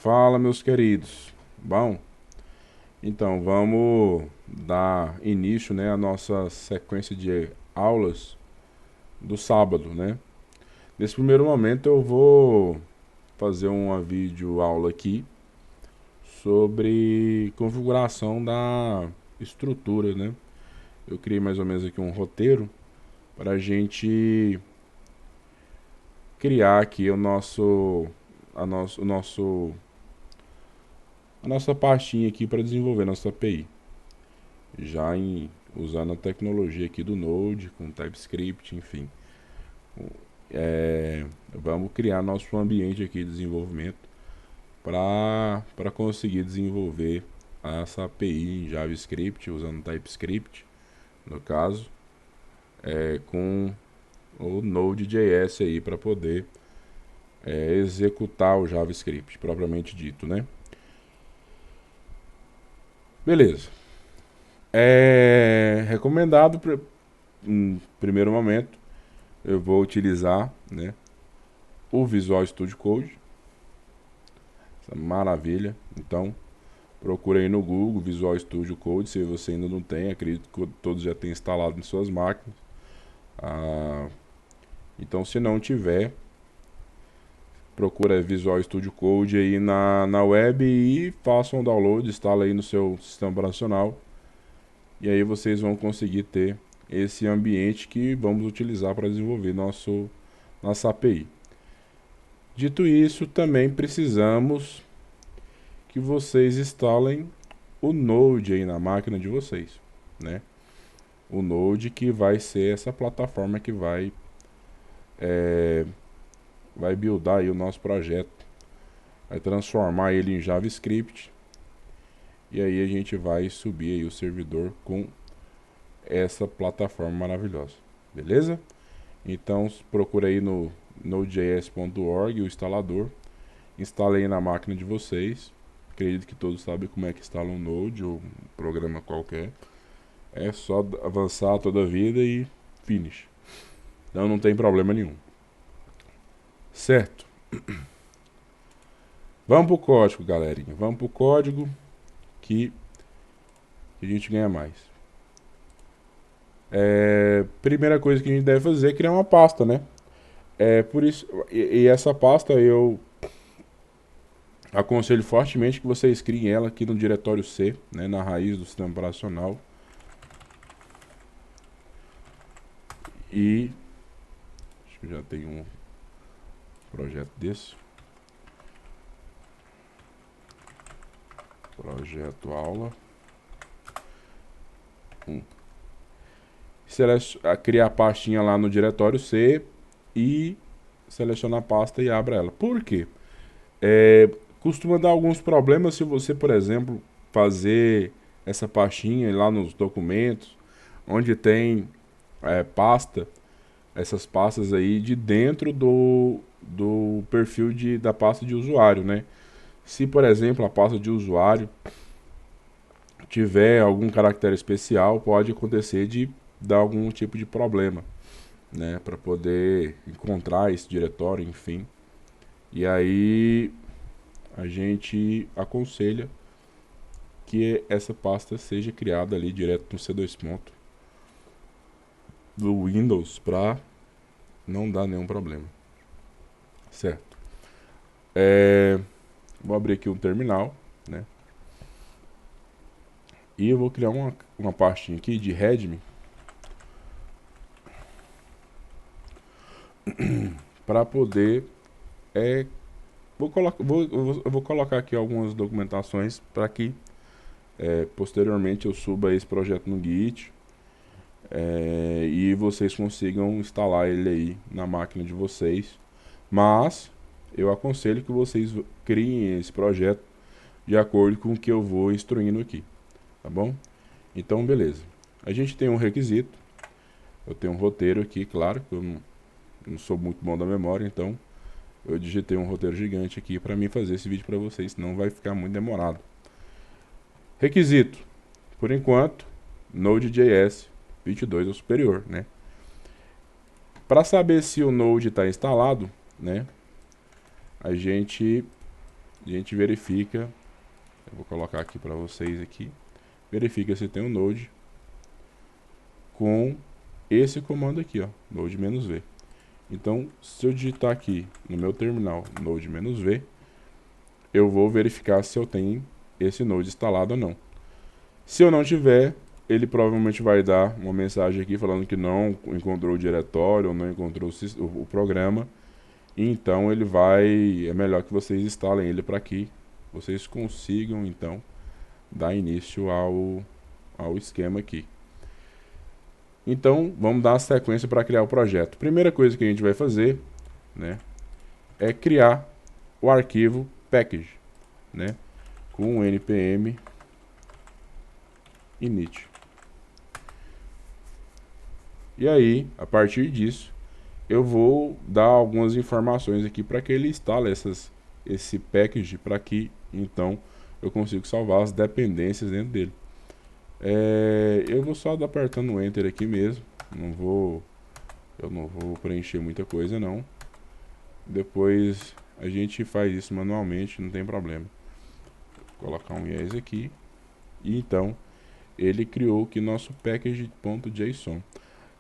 Fala, meus queridos. Bom, então vamos dar início, né, à nossa sequência de aulas do sábado, né? Nesse primeiro momento eu vou fazer uma vídeo aula aqui sobre configuração da estrutura, né? Eu criei mais ou menos aqui um roteiro para a gente criar aqui a nossa pastinha aqui para desenvolver nossa API. Usando a tecnologia aqui do Node, com TypeScript, enfim. Vamos criar nosso ambiente aqui de desenvolvimento para conseguir desenvolver essa API em JavaScript, usando TypeScript, no caso, com o Node.js aí para poder executar o JavaScript, propriamente dito, né? Beleza. É recomendado, em primeiro momento, eu vou utilizar, né, o Visual Studio Code. Essa maravilha. Então, procure aí no Google Visual Studio Code. Se você ainda não tem, acredito que todos já têm instalado em suas máquinas. Então, se não tiver, procura Visual Studio Code aí na web e faça um download, instala aí no seu sistema operacional. E aí vocês vão conseguir ter esse ambiente que vamos utilizar para desenvolver nossa API. Dito isso, também precisamos que vocês instalem o Node aí na máquina de vocês, né? O Node que vai ser essa plataforma que vai buildar aí o nosso projeto, vai transformar ele em JavaScript, e aí a gente vai subir aí o servidor com essa plataforma maravilhosa, beleza? Então procura aí no nodejs.org o instalador, instale aí na máquina de vocês. Acredito que todos sabem como é que instala um Node ou um programa qualquer. É só avançar toda a vida e finish. Então não tem problema nenhum. Certo? Vamos pro código, galerinha. Vamos pro código que a gente ganha mais. Primeira coisa que a gente deve fazer é criar uma pasta, né? Por isso, e essa pasta eu aconselho fortemente que vocês criem ela aqui no diretório C, né, na raiz do sistema operacional. E acho que já tem um projeto desse. Projeto aula. Criar a pastinha lá no diretório C e selecionar a pasta e abra ela. Por quê? Costuma dar alguns problemas se você, por exemplo, fazer essa pastinha lá nos documentos, onde tem pasta, essas pastas aí de dentro do perfil da pasta de usuário, né? Se, por exemplo, a pasta de usuário tiver algum caractere especial, pode acontecer de dar algum tipo de problema, né? Para poder encontrar esse diretório, enfim. E aí a gente aconselha que essa pasta seja criada ali direto no C2 ponto do Windows para não dar nenhum problema. Certo. Vou abrir aqui um terminal, né? E eu vou criar uma pastinha aqui de readme para poder eu vou colocar aqui algumas documentações para que posteriormente eu suba esse projeto no Git e vocês consigam instalar ele aí na máquina de vocês. Mas eu aconselho que vocês criem esse projeto de acordo com o que eu vou instruindo aqui, tá bom? Então, beleza. A gente tem um requisito. Eu tenho um roteiro aqui, claro, que eu não sou muito bom da memória, então eu digitei um roteiro gigante aqui para mim fazer esse vídeo para vocês, senão vai ficar muito demorado. Requisito, por enquanto, Node.js 22 ou superior, né? Para saber se o Node está instalado, né, a gente a gente verifica, eu vou colocar aqui para vocês aqui, verifica se tem um Node com esse comando aqui, ó, Node-V. Então, se eu digitar aqui no meu terminal Node-V, eu vou verificar se eu tenho esse Node instalado ou não. Se eu não tiver, ele provavelmente vai dar uma mensagem aqui falando que não encontrou o diretório ou não encontrou o programa. E então ele vai, é melhor que vocês instalem ele para que vocês consigam então dar início ao esquema aqui. Então vamos dar a sequência para criar o projeto. Primeira coisa que a gente vai fazer, né, é criar o arquivo package, né, com npm init. E aí, a partir disso, eu vou dar algumas informações aqui para que ele instale esse package para que então eu consiga salvar as dependências dentro dele. Eu vou só dar apertando o Enter aqui mesmo. Eu não vou preencher muita coisa não. Depois a gente faz isso manualmente, não tem problema. Vou colocar um yes aqui. E então ele criou aqui nosso package.json.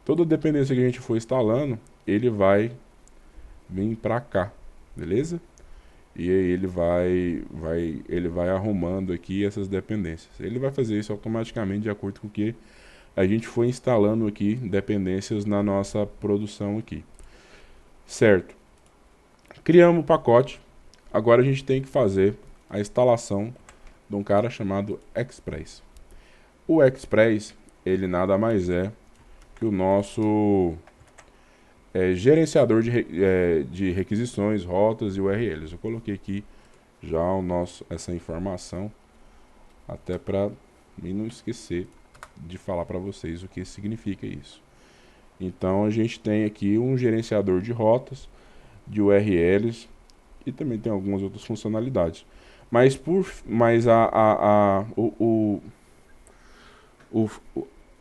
Toda dependência que a gente for instalando, ele vai vir para cá, beleza? E aí ele vai arrumando aqui essas dependências. Ele vai fazer isso automaticamente de acordo com o que a gente for instalando aqui dependências na nossa produção aqui. Certo. Criamos o pacote. Agora a gente tem que fazer a instalação de um cara chamado Express. O Express, ele nada mais é que o nosso gerenciador de requisições, rotas e URLs. Eu coloquei aqui já essa informação, até para mim não esquecer de falar para vocês o que significa isso. Então a gente tem aqui um gerenciador de rotas, de URLs e também tem algumas outras funcionalidades. Mas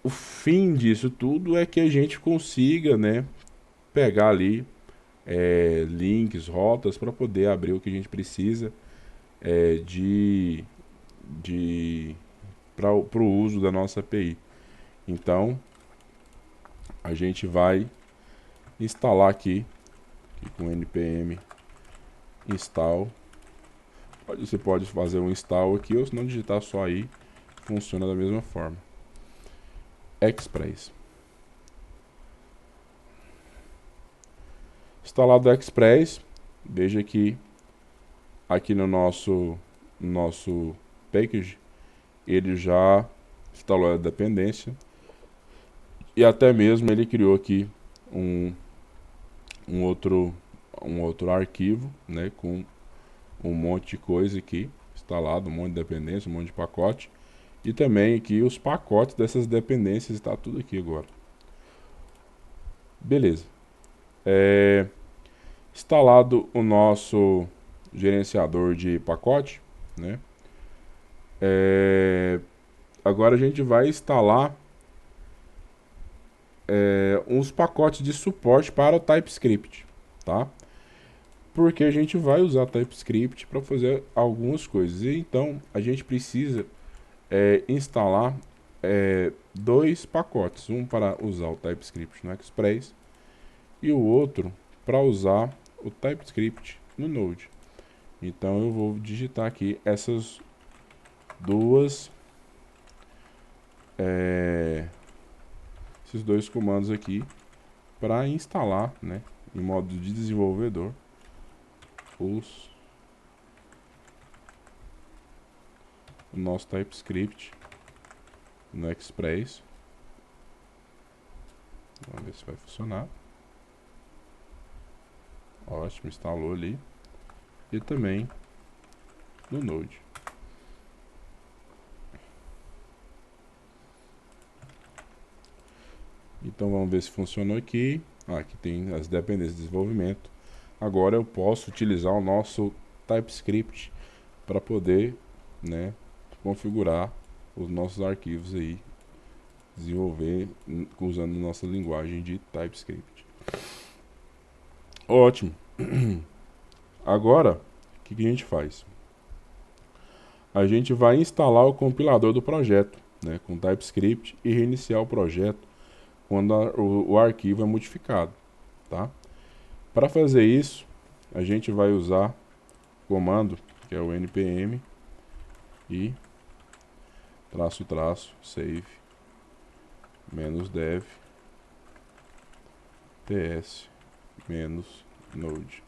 o fim disso tudo é que a gente consiga, né, pegar ali links, rotas para poder abrir o que a gente precisa para o uso da nossa API. Então a gente vai instalar aqui com npm install. Você pode fazer um install aqui ou se não digitar só aí, funciona da mesma forma. Express. Instalado o Express, veja que aqui no nosso package ele já instalou a dependência e até mesmo ele criou aqui um outro arquivo, né, com um monte de coisa aqui instalado, um monte de dependência, um monte de pacote. E também aqui os pacotes dessas dependências, está tudo aqui agora. Beleza. Instalado o nosso gerenciador de pacote, né? Agora a gente vai instalar uns pacotes de suporte para o TypeScript, tá? Porque a gente vai usar TypeScript para fazer algumas coisas. E então a gente precisa instalar dois pacotes, um para usar o TypeScript no Express e o outro para usar o TypeScript no Node. Então eu vou digitar aqui esses dois comandos aqui para instalar, né, em modo de desenvolvedor o nosso TypeScript no Express. Vamos ver se vai funcionar. Ótimo, instalou ali. E também no Node. Então vamos ver se funcionou aqui. Aqui tem as dependências de desenvolvimento. Agora eu posso utilizar o nosso TypeScript para poder, né, configurar os nossos arquivos aí, desenvolver usando nossa linguagem de TypeScript. Ótimo. Agora, o que a gente faz? a gente vai instalar o compilador do projeto, né, com TypeScript e reiniciar o projeto quando o arquivo é modificado, tá? Para fazer isso, a gente vai usar o comando que é o npm e --save -dev ts -node.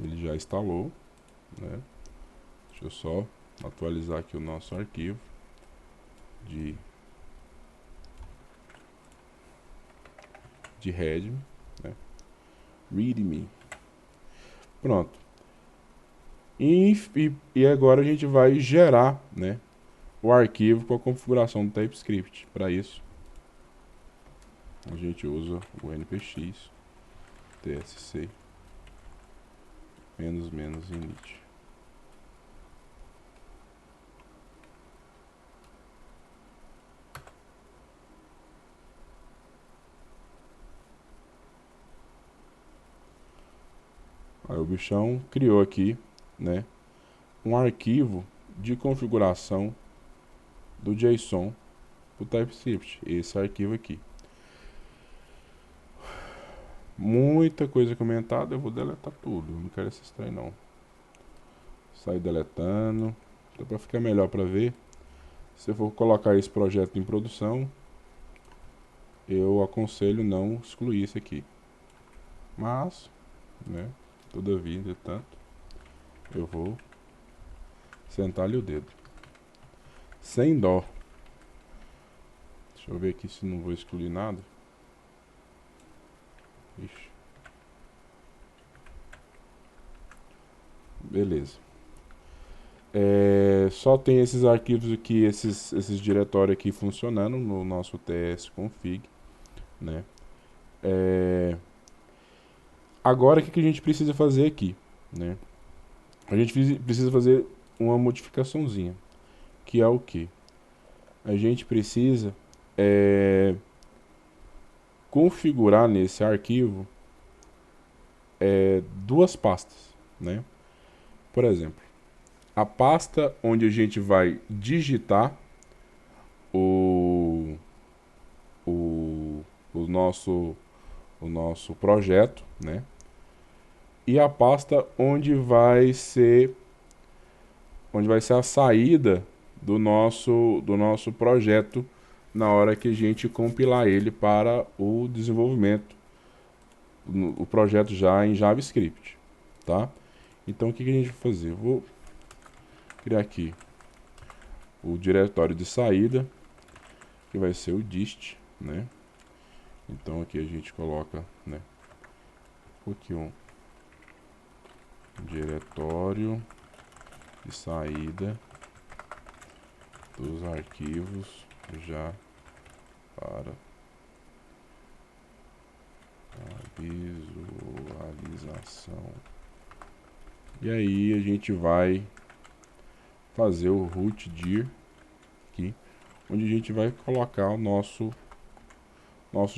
Ele já instalou, né? Deixa eu só atualizar aqui o nosso arquivo de readme, né? readme. Pronto. E agora a gente vai gerar, né, o arquivo com a configuração do TypeScript. Para isso, a gente usa o npx tsc -init. Aí o bichão criou aqui, né, um arquivo de configuração do JSON do TypeScript. Esse arquivo aqui. Muita coisa comentada, eu vou deletar tudo. Não quero esse trem não. Sair deletando. Então, para ficar melhor para ver, se eu for colocar esse projeto em produção, eu aconselho não excluir isso aqui. Mas, né, todavia, entretanto, eu vou sentar-lhe o dedo. Sem dó. Deixa eu ver aqui se não vou excluir nada. Ixi. Beleza. Só tem esses arquivos aqui, esses diretórios aqui funcionando no nosso tsconfig, né? Agora, o que a gente precisa fazer aqui, né? A gente precisa fazer uma modificaçãozinha, que é o que? A gente precisa configurar nesse arquivo duas pastas, né? Por exemplo, a pasta onde a gente vai digitar o nosso projeto, né? E a pasta onde vai ser a saída do nosso projeto na hora que a gente compilar ele para o desenvolvimento, o projeto já em JavaScript, tá? Então o que a gente vai fazer? Eu vou criar aqui o diretório de saída, que vai ser o dist, né? Então aqui a gente coloca, né, aqui um diretório de saída dos arquivos já para a visualização. E aí a gente vai fazer o rootdir aqui, onde a gente vai colocar o nosso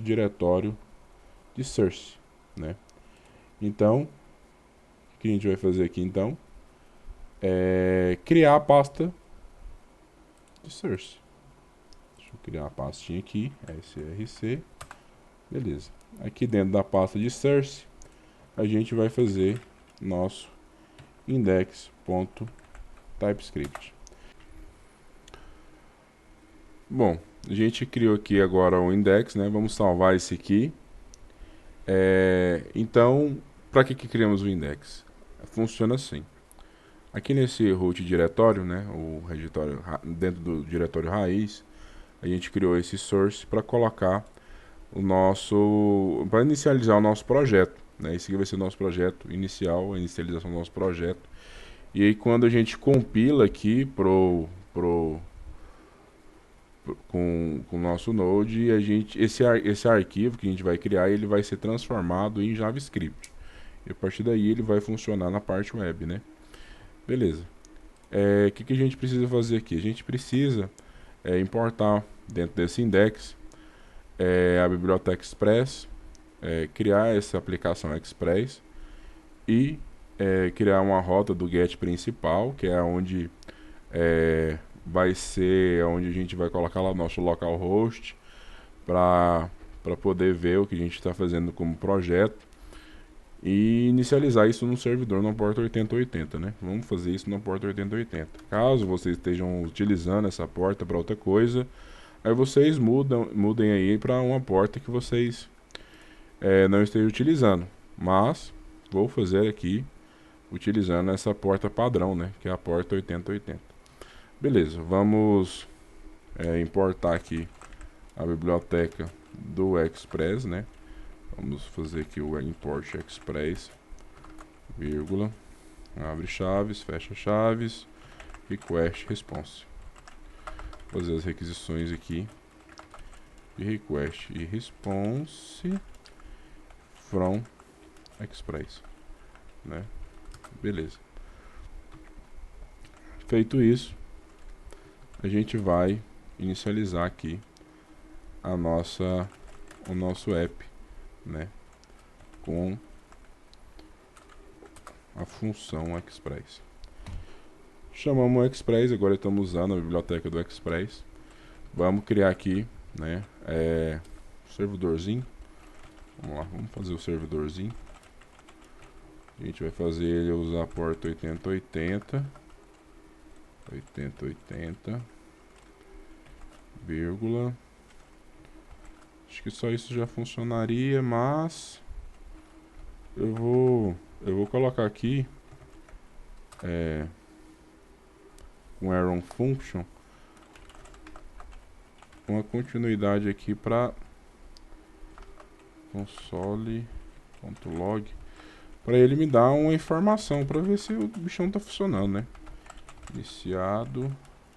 diretório de source, né? Então, o que a gente vai fazer aqui então é criar a pasta de source. Deixa eu criar uma pastinha aqui, src, beleza. Aqui dentro da pasta de source, a gente vai fazer nosso index.typescript. Bom, a gente criou aqui agora o index, né? Vamos salvar esse aqui. Então, para que criamos o index? Funciona assim. Aqui nesse root diretório, né, o diretório, dentro do diretório raiz, a gente criou esse source para colocar para inicializar o nosso projeto, né? Esse aqui vai ser o nosso projeto inicial, a inicialização do nosso projeto. E aí quando a gente compila aqui com o nosso Node, esse arquivo que a gente vai criar, ele vai ser transformado em JavaScript. E a partir daí ele vai funcionar na parte web, né? Beleza. O que a gente precisa fazer aqui? A gente precisa importar dentro desse index a biblioteca Express, criar essa aplicação Express e criar uma rota do GET principal, que é onde vai ser onde a gente vai colocar lá o nosso localhost para poder ver o que a gente está fazendo como projeto e inicializar isso no servidor na porta 8080, né? Vamos fazer isso na porta 8080. Caso vocês estejam utilizando essa porta para outra coisa, aí vocês mudem aí para uma porta que vocês não estejam utilizando. Mas vou fazer aqui utilizando essa porta padrão, né? Que é a porta 8080. Beleza, vamos importar aqui a biblioteca do Express, né? Vamos fazer aqui o import Express, vírgula, abre chaves, fecha chaves, request response. Vou fazer as requisições aqui de request e response from Express, né? Beleza. Feito isso, a gente vai inicializar aqui o nosso app, né, com a função Express. Chamamos o Express, agora estamos usando a biblioteca do Express. Vamos criar aqui, né, servidorzinho. Vamos lá, vamos fazer o servidorzinho. A gente vai fazer ele usar a porta 8080, vírgula. Acho que só isso já funcionaria, mas eu vou colocar aqui um Arrow Function, uma continuidade aqui para console.log, para ele me dar uma informação para ver se o bichão tá funcionando, né? Iniciado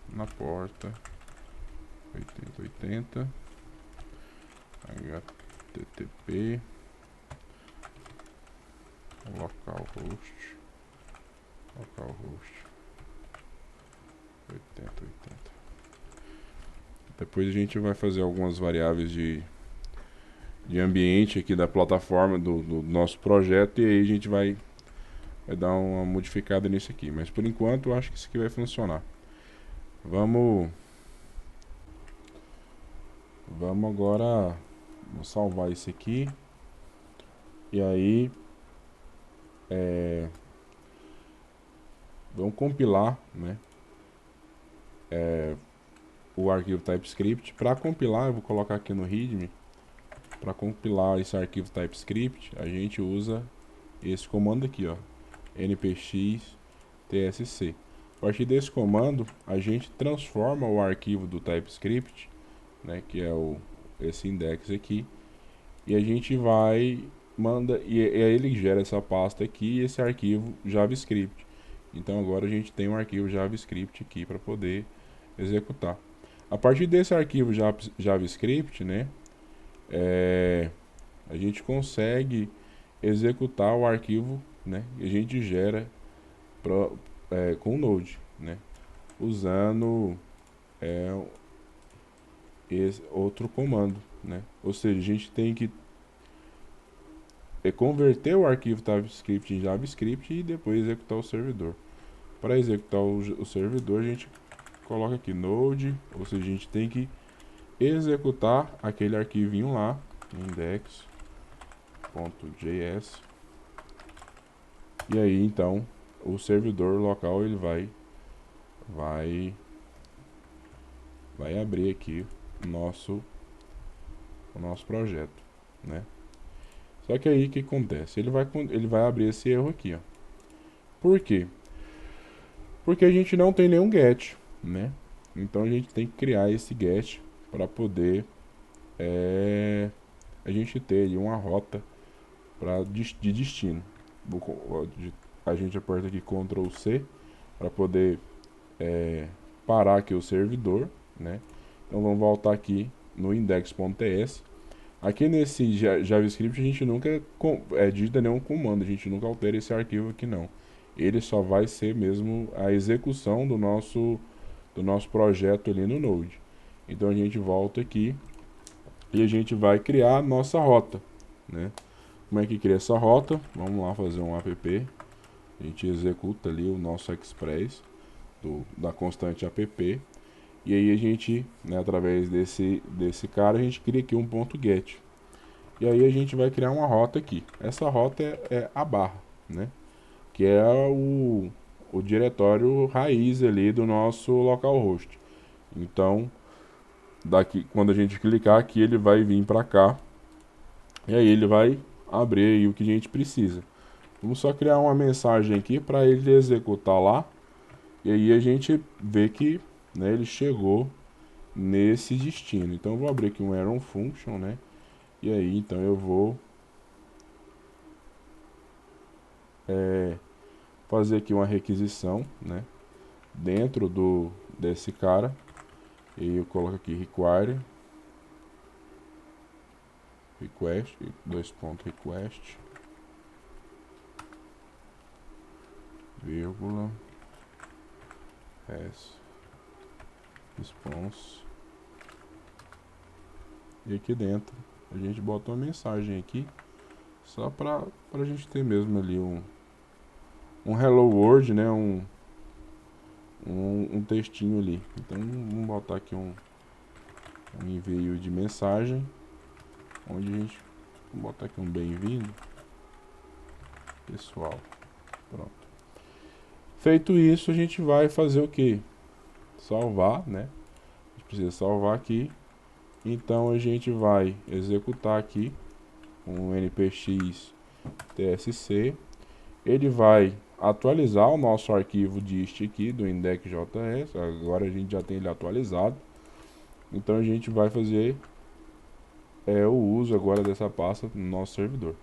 na porta 8080 http localhost 8080. Depois a gente vai fazer algumas variáveis de ambiente aqui da plataforma do nosso projeto, e aí a gente vai dar uma modificada nisso aqui, mas por enquanto eu acho que isso aqui vai funcionar. Vamos agora salvar isso aqui, e aí vamos compilar, né, o arquivo TypeScript. Para compilar, eu vou colocar aqui no README. Para compilar esse arquivo TypeScript, a gente usa esse comando aqui, ó, npx tsc. A partir desse comando, a gente transforma o arquivo do TypeScript, né, que é esse index aqui, e a gente manda, e aí ele gera essa pasta aqui e esse arquivo JavaScript. Então agora a gente tem um arquivo JavaScript aqui para poder executar. A partir desse arquivo JavaScript, né, a gente consegue executar o arquivo, né, que a gente gera com o Node, né, usando esse outro comando, né. Ou seja, a gente tem que converter o arquivo TypeScript em JavaScript e depois executar o servidor. Para executar o servidor, a gente coloca aqui Node, ou seja, a gente tem que executar aquele arquivinho lá, index.js, e aí então o servidor local ele vai abrir aqui o nosso projeto, né? Só que aí o que acontece? Ele vai abrir esse erro aqui, ó. Por quê? Porque a gente não tem nenhum get, né? Então a gente tem que criar esse get para poder a gente ter ali uma rota de destino. A gente aperta aqui Ctrl C para poder parar aqui o servidor, né? Então vamos voltar aqui no index.ts. Aqui nesse JavaScript a gente nunca digita nenhum comando, a gente nunca altera esse arquivo aqui não. Ele só vai ser mesmo a execução do nosso projeto ali no Node. Então a gente volta aqui e a gente vai criar a nossa rota, né? Como é que cria essa rota? Vamos lá fazer um app. A gente executa ali o nosso express da constante app. E aí a gente, né, através desse cara, a gente cria aqui um ponto get. E aí a gente vai criar uma rota aqui. Essa rota é a barra, né? Que é o diretório raiz ali do nosso localhost. Então, daqui, quando a gente clicar aqui, ele vai vir para cá. E aí ele vai abrir aí o que a gente precisa. Vamos só criar uma mensagem aqui para ele executar lá. E aí a gente vê que, né, ele chegou nesse destino. Então eu vou abrir aqui um Arrow Function, né? E aí então eu vou fazer aqui uma requisição, né? Dentro desse cara. E eu coloco aqui require request, request, vírgula, response. E aqui dentro a gente bota uma mensagem aqui, só pra gente ter mesmo ali um hello world, né? Um textinho ali. Então vamos botar aqui um envio de mensagem, onde a gente vamos botar aqui um bem-vindo pessoal. Pronto. Feito isso, a gente vai fazer o que? Salvar, né? A gente precisa salvar aqui. Então a gente vai executar aqui um npx tsc. Ele vai atualizar o nosso arquivo dist aqui do index.js. Agora a gente já tem ele atualizado. Então a gente vai fazer o uso agora dessa pasta no nosso servidor.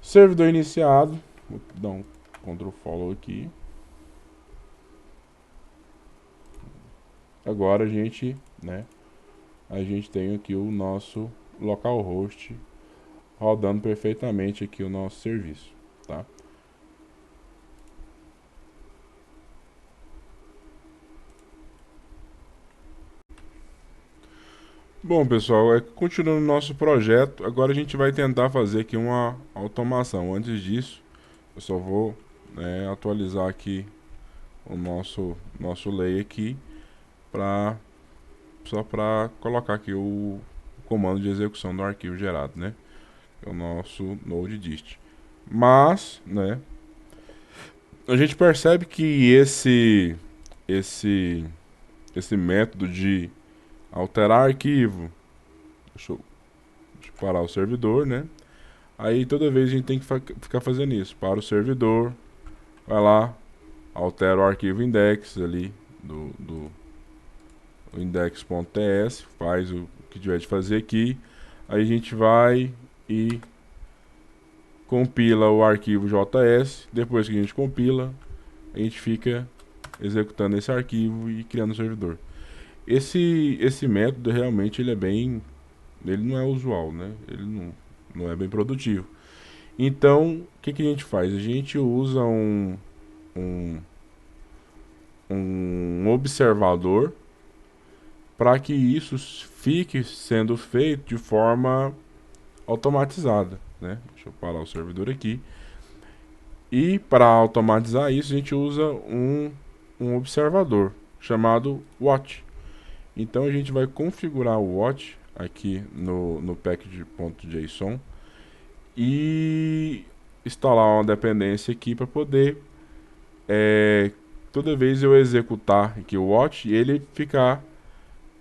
Servidor iniciado. Vou dar um Ctrl Follow aqui. Agora a gente, né? A gente tem aqui o nosso localhost rodando perfeitamente aqui o nosso serviço, tá? Bom, pessoal, continuando o nosso projeto, agora a gente vai tentar fazer aqui uma automação. Antes disso, eu só vou atualizar aqui o nosso lay aqui, só para colocar aqui o comando de execução do arquivo gerado, né? É o nosso node dist. Mas, né, a gente percebe que esse método de alterar arquivo, deixa eu parar o servidor, né? Aí toda vez a gente tem que ficar fazendo isso. Para o servidor, vai lá, altera o arquivo index ali do index.ts, faz o que tiver de fazer aqui. Aí a gente vai e compila o arquivo JS. Depois que a gente compila, a gente fica executando esse arquivo e criando o servidor. Esse método realmente ele não é usual, né? Ele não é bem produtivo. Então, o que a gente faz? A gente usa um observador para que isso fique sendo feito de forma automatizada, né? Deixa eu parar o servidor aqui. E para automatizar isso, a gente usa um observador chamado watch. Então a gente vai configurar o watch aqui no package.json e instalar uma dependência aqui para poder toda vez eu executar aqui o watch, ele ficar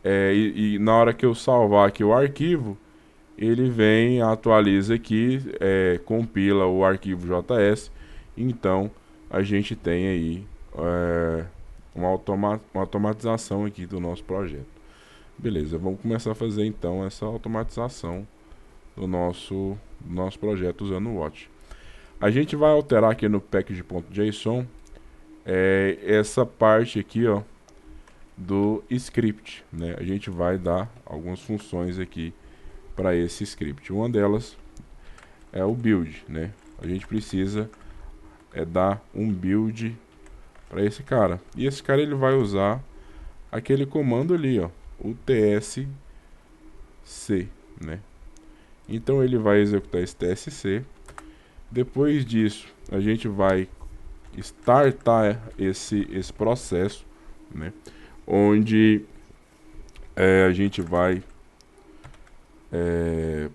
e na hora que eu salvar aqui o arquivo, ele vem, atualiza aqui, compila o arquivo JS. Então a gente tem aí uma automatização aqui do nosso projeto. Beleza, vamos começar a fazer então essa automatização do nosso projeto usando o watch. A gente vai alterar aqui no package.json essa parte aqui, ó, do script, né? A gente vai dar algumas funções aqui para esse script. Uma delas é o build, né? A gente precisa dar um build para esse cara. E esse cara ele vai usar aquele comando ali, ó, o ts né? Então ele vai executar esse TSC. Depois disso, a gente vai startar esse processo, né? Onde a gente vai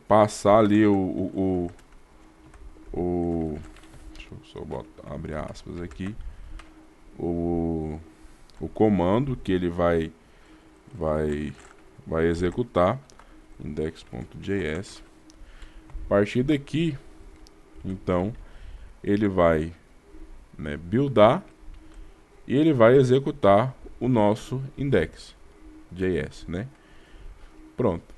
passar ali deixa eu só abrir aspas aqui, o comando que ele vai executar, index.js. A partir daqui, então, ele vai, né, buildar e ele vai executar o nosso index.js, né? Pronto.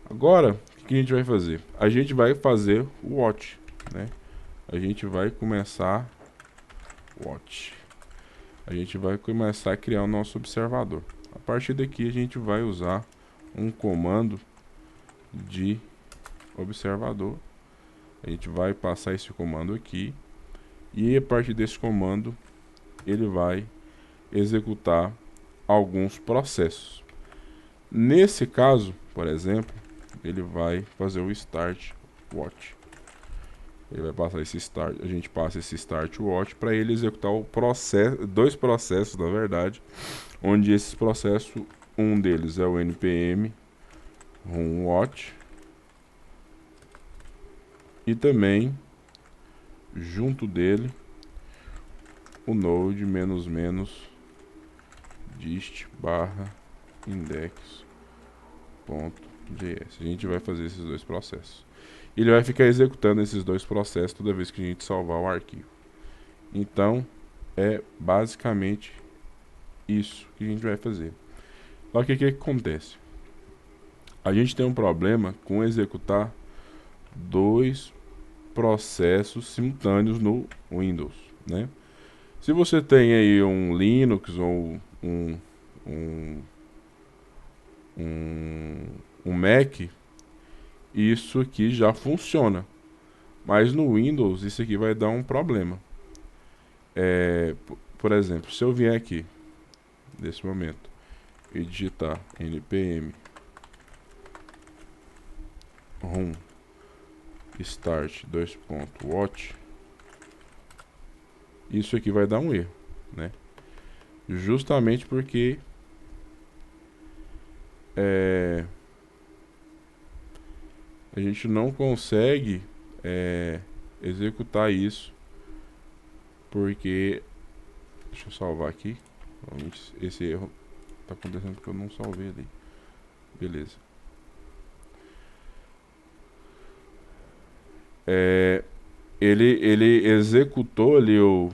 Agora, o que a gente vai fazer? A gente vai fazer o watch, né? A gente vai começar a gente vai começar a criar o nosso observador. A partir daqui a gente vai usar um comando de observador. A gente vai passar esse comando aqui e a partir desse comando ele vai executar alguns processos. Nesse caso, por exemplo, ele vai fazer o start watch. Ele vai passar esse start, a gente passa esse start watch para ele executar o processo, dois processos na verdade, onde esses processos, um deles é o npm run watch e também junto dele o node --dist barra index.js. A gente vai fazer esses dois processos. Ele vai ficar executando esses dois processos toda vez que a gente salvar o arquivo. Então, é basicamente isso que a gente vai fazer. Só que o que acontece? A gente tem um problema com executar dois processos simultâneos no Windows, né? Se você tem aí um Linux ou um Mac, isso aqui já funciona. Mas no Windows isso aqui vai dar um problema. Por exemplo, se eu vier aqui nesse momento e digitar npm run start watch, isso aqui vai dar um erro, né? Justamente porque a gente não consegue executar isso, porque deixa eu salvar aqui. Esse erro tá acontecendo porque eu não salvei ali. Beleza. Ele executou ali o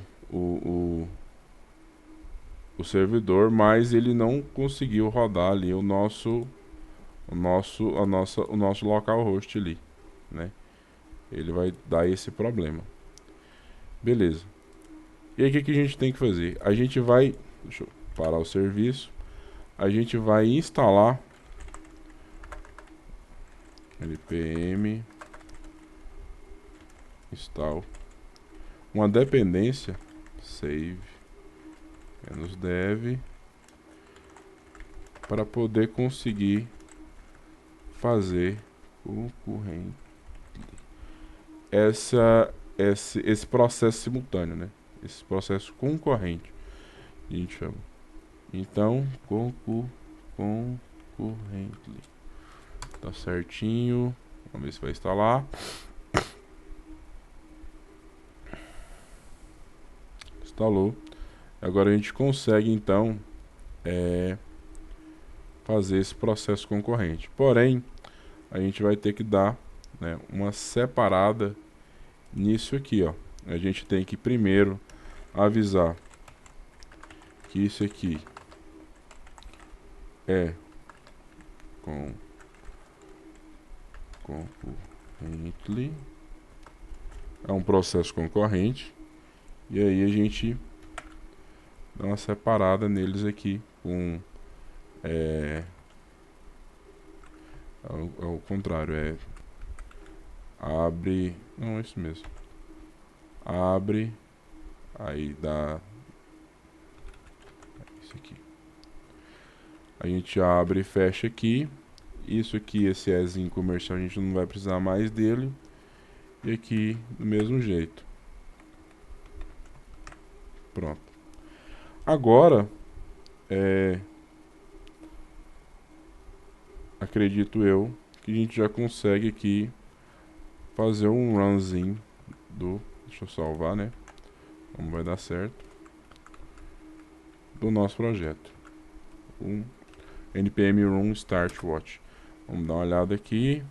servidor, mas ele não conseguiu rodar ali o nosso localhost ali, né? Ele vai dar esse problema. Beleza. E aí o que a gente tem que fazer? A gente vai, deixa eu parar o serviço, a gente vai instalar npm install uma dependência save -dev para poder conseguir fazer concorrente esse processo simultâneo, né? Esse processo concorrente a gente chama. Então concorrently tá certinho. Vamos ver se vai instalar. Instalou. Agora a gente consegue então fazer esse processo concorrente. Porém, a gente vai ter que dar, né, uma separada nisso aqui, ó. A gente tem que primeiro avisar que isso aqui é concorrently, é um processo concorrente, e aí a gente dá uma separada neles aqui com é o contrário, abre, não, é isso mesmo, abre, aí dá isso aqui, a gente abre e fecha aqui, Isso aqui, esse Ezinho comercial, a gente não vai precisar mais dele. E aqui, do mesmo jeito. Pronto. Agora, acredito eu, que a gente já consegue aqui fazer um runzinho do... Deixa eu salvar, né? Como vai dar certo. Do nosso projeto. Um npm run start watch. Vamos dar uma olhada aqui.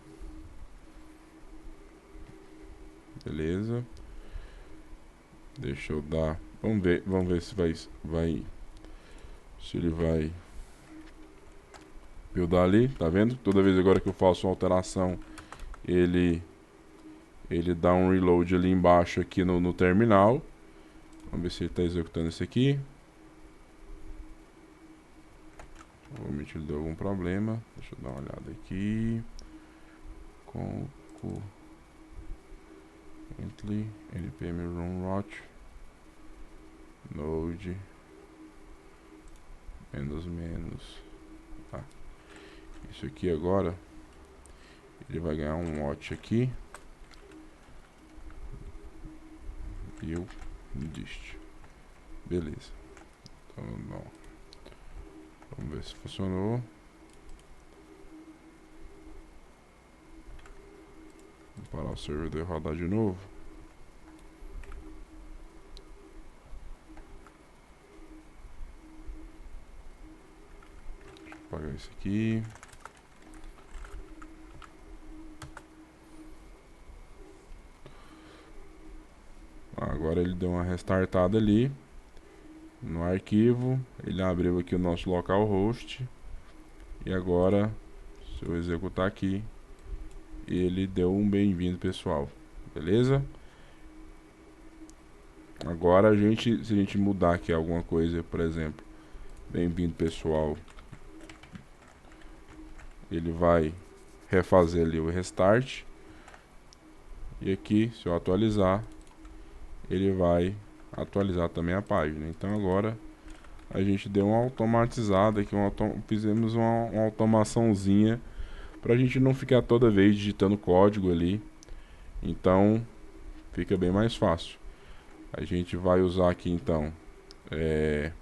Beleza. Deixa eu dar... Vamos ver se se ele vai buildar ali, tá vendo? Toda vez agora que eu faço uma alteração, ele dá um reload ali embaixo aqui no terminal. Vamos ver se ele está executando esse aqui. Provavelmente ele deu algum problema. Deixa eu dar uma olhada aqui. Concurrently npm run watch node menos. Tá. Isso aqui agora ele vai ganhar um watch aqui. Build dist. Beleza. Então não. Vamos ver se funcionou. Vou parar o servidor e rodar de novo. Deixa eu apagar isso aqui. Agora ele deu uma restartada ali no arquivo. Ele abriu aqui o nosso localhost. E agora, se eu executar aqui, ele deu um bem-vindo, pessoal. Beleza? Agora se a gente mudar aqui alguma coisa, por exemplo, bem-vindo, pessoal, ele vai refazer ali o restart. E aqui, se eu atualizar, ele vai atualizar também a página. Então agora a gente deu uma automatizada aqui, fizemos uma automaçãozinha para a gente não ficar toda vez digitando código ali. Então fica bem mais fácil. A gente vai usar aqui então, a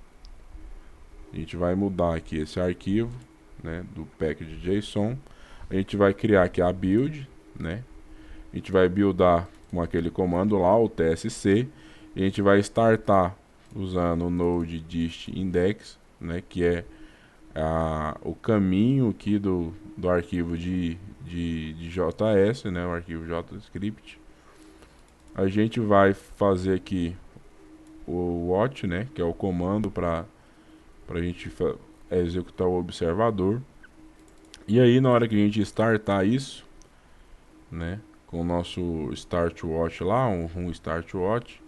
gente vai mudar aqui esse arquivo, né, do package.json. A gente vai criar aqui a build, né? A gente vai buildar com aquele comando lá, o tsc. E a gente vai startar usando o node dist index, né, que é o caminho aqui do arquivo de JS, né, o arquivo JavaScript. A gente vai fazer aqui o watch, né, que é o comando para a gente executar o observador. E aí na hora que a gente startar isso, né, com o nosso start watch lá, um start watch,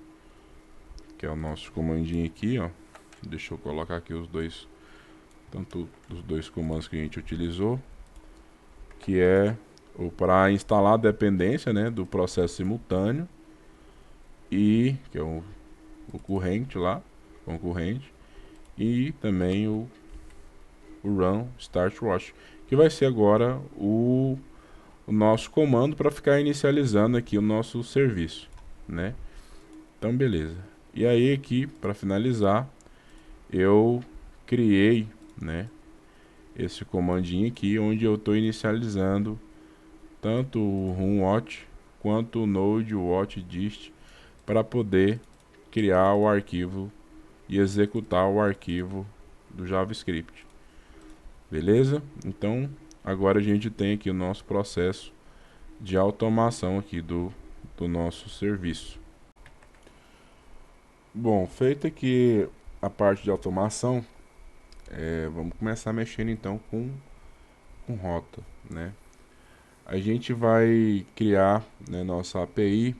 que é o nosso comandinho aqui, ó. Deixa eu colocar aqui os dois, tanto os dois comandos que a gente utilizou, que é o para instalar a dependência, né, do processo simultâneo, e que é o corrente lá, concorrente, e também o run start watch, que vai ser agora o nosso comando para ficar inicializando aqui o nosso serviço, né? Então beleza. E aí aqui, para finalizar, eu criei, né, esse comandinho aqui, onde eu estou inicializando tanto o run watch quanto o node watch dist para poder criar o arquivo e executar o arquivo do JavaScript. Beleza? Então agora a gente tem aqui o nosso processo de automação aqui do nosso serviço. Bom, feito aqui a parte de automação, vamos começar mexendo então com rota, né? A gente vai criar, né, nossa API,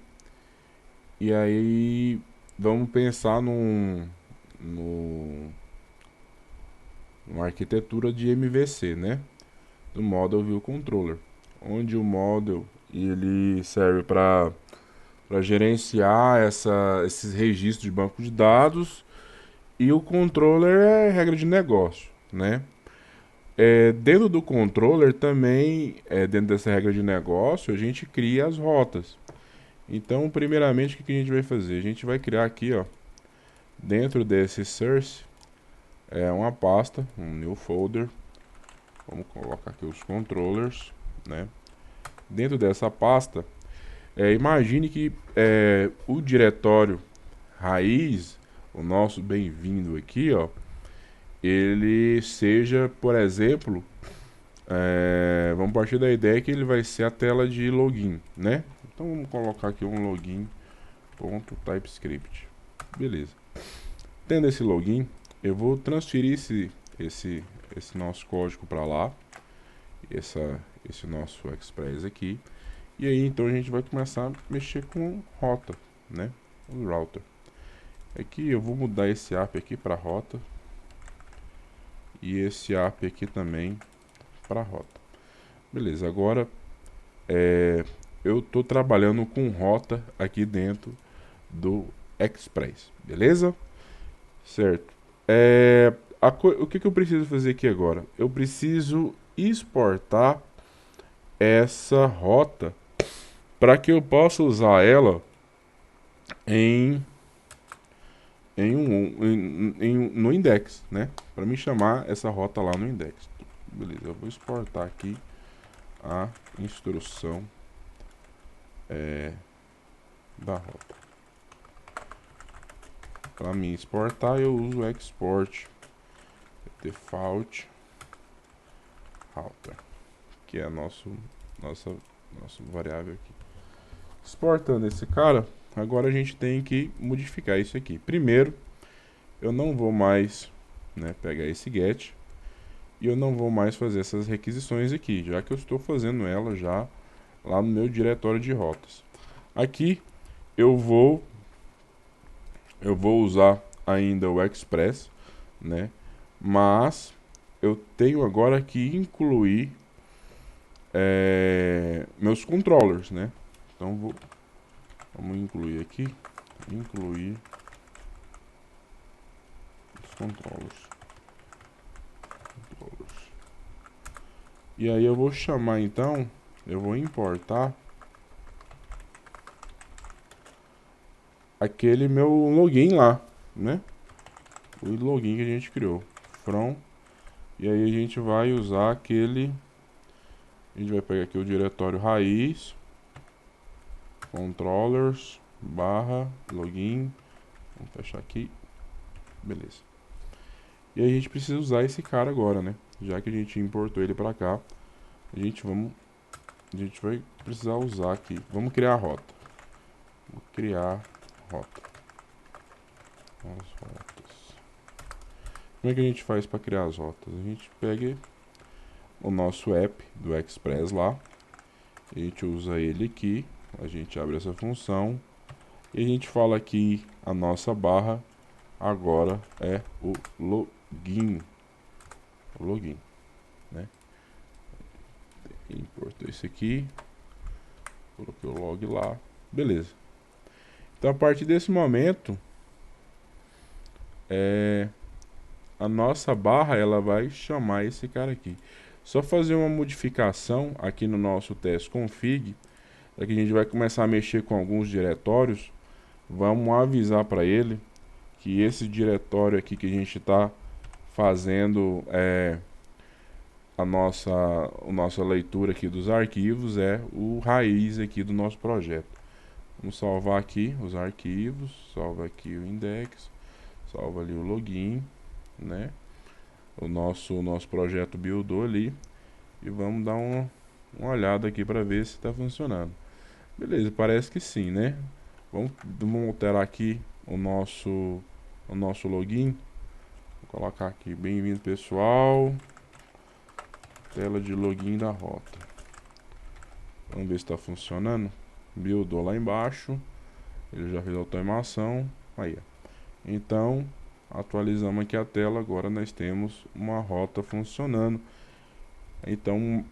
e aí vamos pensar numa arquitetura de MVC, né? Do Model View Controller, onde o model ele serve para gerenciar esses registros de banco de dados, e o controller é regra de negócio, né? Dentro do controller também, dentro dessa regra de negócio, a gente cria as rotas. Então, primeiramente, o que a gente vai fazer? A gente vai criar aqui, ó, dentro desse source, uma pasta, um new folder. Vamos colocar aqui os controllers, né? Dentro dessa pasta, imagine que o diretório raiz, o nosso bem-vindo aqui, ó, ele seja, por exemplo, vamos partir da ideia que ele vai ser a tela de login, né? Então vamos colocar aqui um login.typescript. Beleza. Tendo esse login, eu vou transferir esse nosso código para lá, esse nosso Express aqui. E aí então a gente vai começar a mexer com rota, né? O router. Aqui eu vou mudar esse API aqui para rota e esse API aqui também para rota. Beleza, agora eu estou trabalhando com rota aqui dentro do Express, beleza? Certo. O que eu preciso fazer aqui agora? Eu preciso exportar essa rota para que eu possa usar ela no index, né? Para me chamar essa rota lá no index. Beleza, eu vou exportar aqui a instrução da rota. Para me exportar, eu uso export default router, que é nossa variável aqui. Exportando esse cara, agora a gente tem que modificar isso aqui. Primeiro, eu não vou mais, né, pegar esse get e eu não vou mais fazer essas requisições aqui, já que eu estou fazendo ela já lá no meu diretório de rotas. Aqui eu vou usar ainda o Express, né? Mas eu tenho agora que incluir meus controllers, né? Então vamos incluir aqui, incluir os controllers. E aí eu vou chamar então, eu vou importar aquele meu login lá, né? O login que a gente criou, from. E aí a gente vai usar aquele, a gente vai pegar aqui o diretório raiz, controllers, barra, login, vamos fechar aqui, beleza. E aí a gente precisa usar esse cara agora, né? Já que a gente importou ele pra cá, a gente vai precisar usar aqui, vamos criar a rota. Vou criar rota. As rotas. Como é que a gente faz para criar as rotas? A gente pega o nosso app do Express lá, a gente usa ele aqui, a gente abre essa função e a gente fala aqui a nossa barra agora é o login, né? Importou esse aqui, coloquei o log lá, beleza. Então a partir desse momento a nossa barra ela vai chamar esse cara aqui. Só fazer uma modificação aqui no nosso teste config, é que a gente vai começar a mexer com alguns diretórios. Vamos avisar para ele que esse diretório aqui que a gente está fazendo a nossa leitura aqui dos arquivos é o raiz aqui do nosso projeto. Vamos salvar aqui os arquivos, salva aqui o index, salva ali o login, né? O nosso projeto buildou ali e vamos dar uma olhada aqui para ver se está funcionando. Beleza, parece que sim, né? Vamos alterar aqui o nosso login. Vou colocar aqui, bem-vindo pessoal, tela de login da rota. Vamos ver se está funcionando. Buildou lá embaixo, ele já fez a automação. Aí, ó. Então atualizamos aqui a tela, agora nós temos uma rota funcionando. Então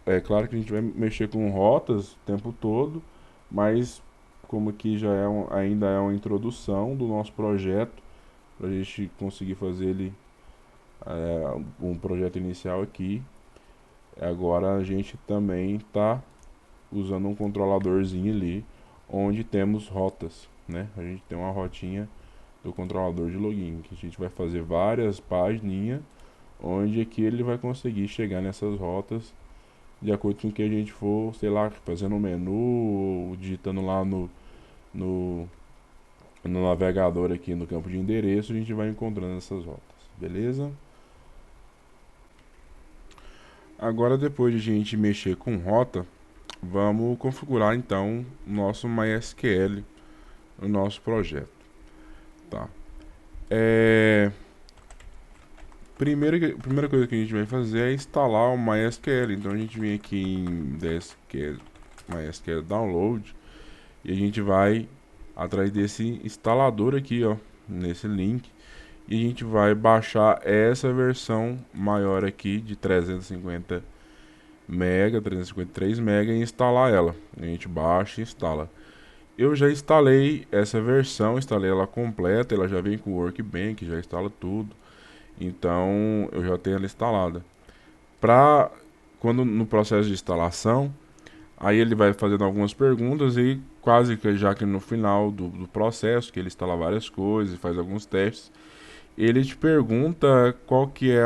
é claro que a gente vai mexer com rotas o tempo todo, mas como aqui já ainda é uma introdução do nosso projeto, para a gente conseguir fazer ele um projeto inicial aqui. Agora a gente também está usando um controladorzinho ali, onde temos rotas, né? A gente tem uma rotinha do controlador de login, que a gente vai fazer várias páginas, onde aqui ele vai conseguir chegar nessas rotas de acordo com o que a gente for, sei lá, fazendo um menu, ou digitando lá no, no navegador aqui no campo de endereço, a gente vai encontrando essas rotas, beleza? Agora, depois de a gente mexer com rota, vamos configurar então o nosso MySQL, o nosso projeto, tá? Primeira coisa que a gente vai fazer é instalar o MySQL. Então a gente vem aqui em MySQL Download e a gente vai atrás desse instalador aqui, ó, nesse link, e a gente vai baixar essa versão maior aqui de 350 MB, 353 MB e instalar ela. A gente baixa e instala. Eu já instalei essa versão, instalei ela completa, ela já vem com o Workbench, já instala tudo. Então eu já tenho ela instalada. Para quando no processo de instalação, aí ele vai fazendo algumas perguntas e quase que já que no final do processo, que ele instala várias coisas, faz alguns testes, ele te pergunta qual que é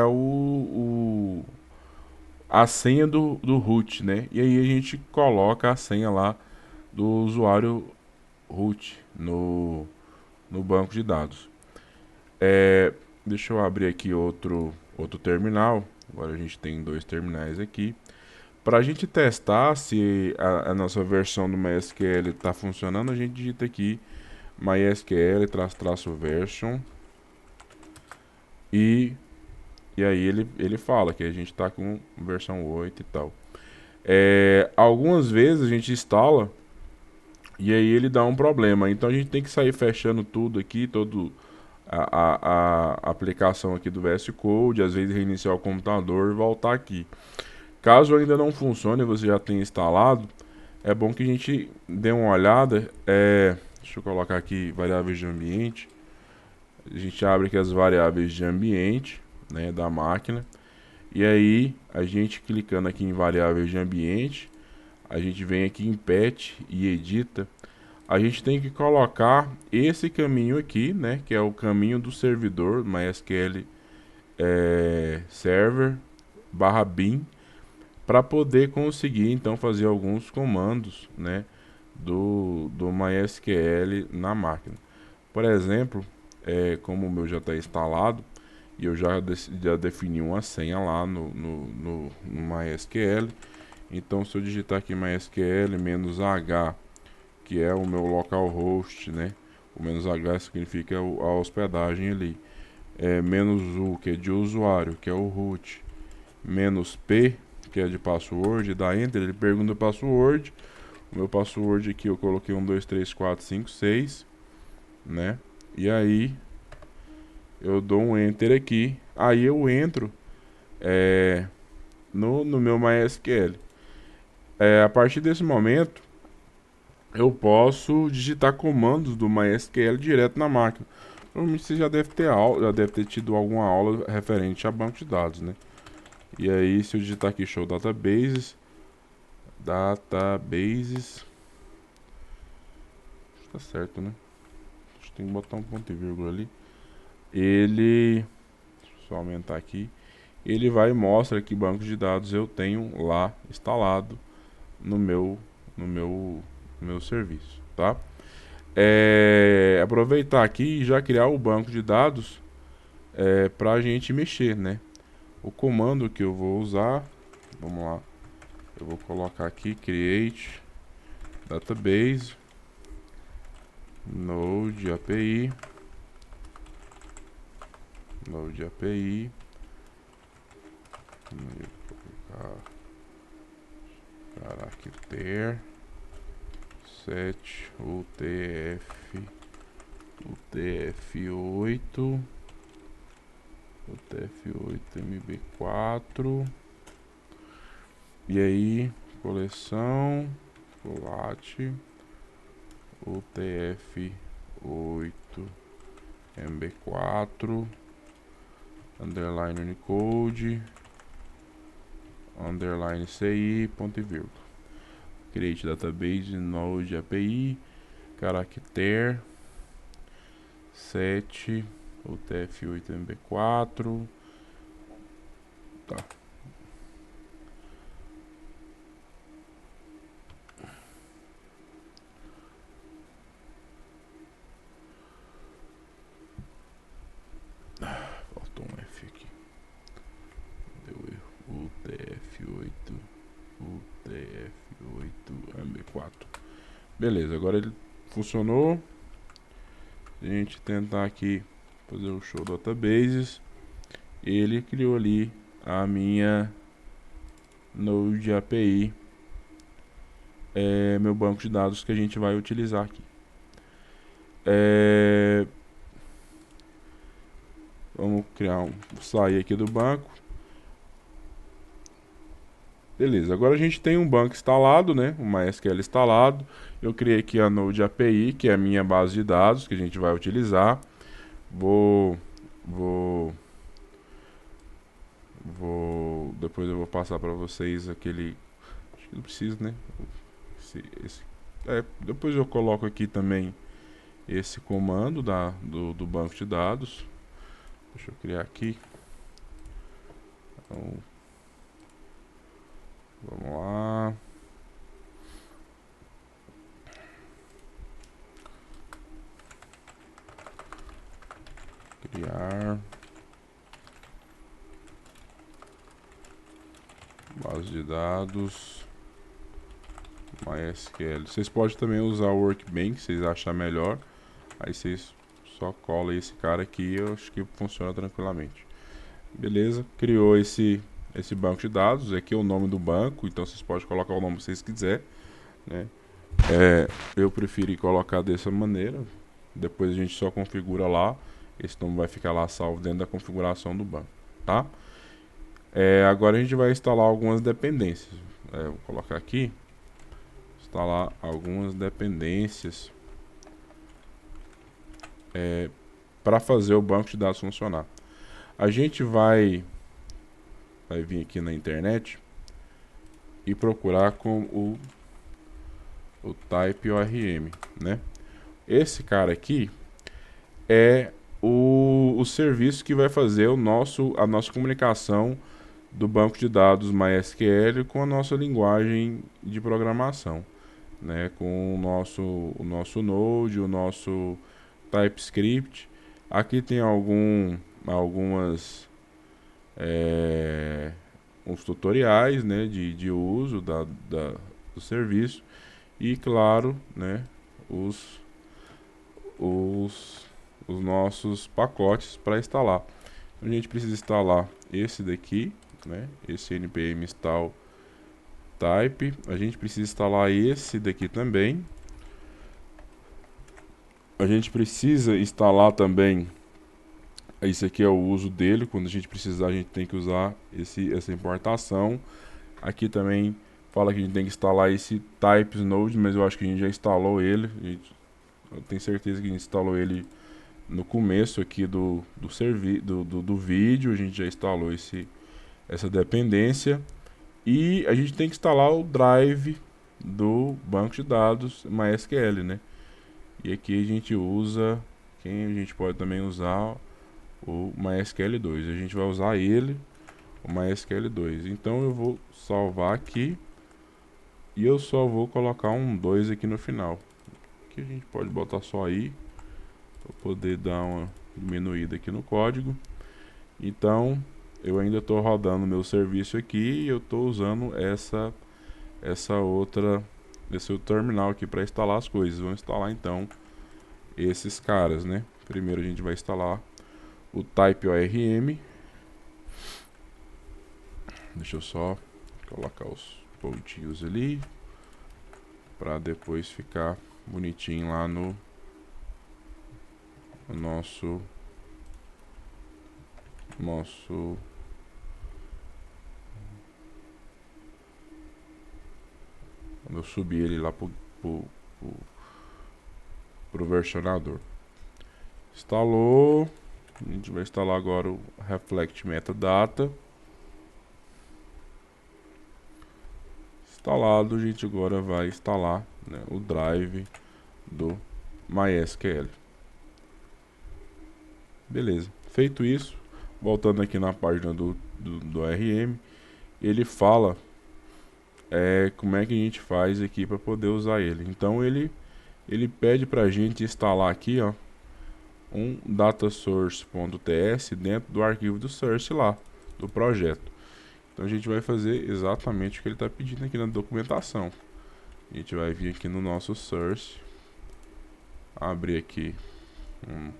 a senha do root, né? E aí a gente coloca a senha lá do usuário root no banco de dados. Deixa eu abrir aqui outro terminal. Agora a gente tem dois terminais aqui. Para a gente testar se a nossa versão do MySQL está funcionando, a gente digita aqui MySQL-version e aí ele fala que a gente está com versão 8 e tal. Algumas vezes a gente instala e aí ele dá um problema. Então a gente tem que sair fechando tudo aqui, todo a aplicação aqui do VS Code, às vezes reiniciar o computador e voltar aqui. Caso ainda não funcione, você já tenha instalado, é bom que a gente dê uma olhada. Deixa eu colocar aqui variáveis de ambiente. A gente abre aqui as variáveis de ambiente, né, da máquina. E aí, a gente clicando aqui em variáveis de ambiente, a gente vem aqui em patch e edita. A gente tem que colocar esse caminho aqui, né, que é o caminho do servidor MySQL server /bin, para poder conseguir então fazer alguns comandos, né, do MySQL na máquina. Por exemplo, como o meu já está instalado e eu já defini uma senha lá no MySQL, então se eu digitar aqui MySQL -h, que é o meu localhost, né, o -h significa a hospedagem ali, -u, que é de usuário, que é o root, -p, que é de password, dá enter, ele pergunta o password. O meu password aqui eu coloquei 1, 2, 3, 4, 5, 6, né? E aí eu dou um enter aqui, aí eu entro no meu MySQL. A partir desse momento eu posso digitar comandos do MySQL direto na máquina. Provavelmente você já deve ter já deve ter tido alguma aula referente a banco de dados, né? E aí, se eu digitar aqui show databases, tá certo, né? Acho que tem que botar um ponto e vírgula ali. Deixa eu só aumentar aqui. Ele vai e mostra que banco de dados eu tenho lá instalado no meu serviço, tá? Aproveitar aqui e já criar o banco de dados para a gente mexer, né? O comando que eu vou usar, vamos lá, eu vou colocar aqui create database node API caractere set UTF-8 MB4 e aí coleção colate UTF-8 MB4 underline Unicode, underline CI, ponto e vírgula. Create database, node API, caractere 7, UTF-8 MB4. Tá. Faltou um F aqui. Deu erro. UTF-8 MB4. Beleza, agora ele funcionou. Se a gente tentar aqui fazer o show databases, ele criou ali a minha Node API, meu banco de dados que a gente vai utilizar aqui. Vamos sair aqui do banco. Beleza, agora a gente tem um banco instalado, né? Um MySQL instalado. Eu criei aqui a Node API, que é a minha base de dados que a gente vai utilizar. Depois eu vou passar para vocês aquele. Acho que não precisa, né? Depois eu coloco aqui também esse comando do banco de dados. Deixa eu criar aqui. Então, vamos lá. Criar base de dados MySQL. Vocês podem também usar o Workbench, se vocês acharem melhor. Aí vocês só colam esse cara aqui, eu acho que funciona tranquilamente. Beleza, criou esse banco de dados. Aqui é o nome do banco, então vocês podem colocar o nome que vocês quiserem, né? Eu preferi colocar dessa maneira. Depois a gente só configura lá. Esse nome vai ficar lá salvo dentro da configuração do banco, tá? Agora a gente vai instalar algumas dependências. Vou colocar aqui, instalar algumas dependências para fazer o banco de dados funcionar. A gente vai vir aqui na internet e procurar com o type ORM, né? Esse cara aqui é o serviço que vai fazer a nossa comunicação do banco de dados MySQL com a nossa linguagem de programação, né? Com o nosso Node, o nosso TypeScript. Aqui tem uns tutoriais, né, de uso do serviço e, claro, né, os nossos pacotes para instalar. A gente precisa instalar esse daqui, né, esse npm install type. A gente precisa instalar esse daqui também. A gente precisa instalar também, esse aqui é o uso dele. Quando a gente precisar, a gente tem que usar essa importação. Aqui também fala que a gente tem que instalar esse types node, mas eu acho que a gente já instalou ele. Eu tenho certeza que a gente instalou ele no começo aqui do vídeo. A gente já instalou essa dependência. E a gente tem que instalar o drive do banco de dados MySQL, né? E aqui a gente usa, a gente pode também usar o MySQL2. A gente vai usar ele, o MySQL2. Então eu vou salvar aqui e eu só vou colocar um 2 aqui no final. Aqui a gente pode botar só aí, para poder dar uma diminuída aqui no código. Então eu ainda estou rodando meu serviço aqui e eu estou usando esse outro terminal aqui para instalar as coisas. Vamos instalar então esses caras, né? Primeiro a gente vai instalar o type ORM. Deixa eu só colocar os pontinhos ali para depois ficar bonitinho lá no nosso quando eu subir ele lá pro versionador. Instalou. A gente vai instalar agora o Reflect Metadata. Instalado, a gente agora vai instalar, né, o drive do MySQL. Beleza. Feito isso, voltando aqui na página do RM, ele fala como é que a gente faz aqui para poder usar ele. Então ele pede para a gente instalar aqui, ó, um datasource.ts dentro do arquivo do source lá, do projeto. Então a gente vai fazer exatamente o que ele está pedindo aqui na documentação. A gente vai vir aqui no nosso source, abrir aqui um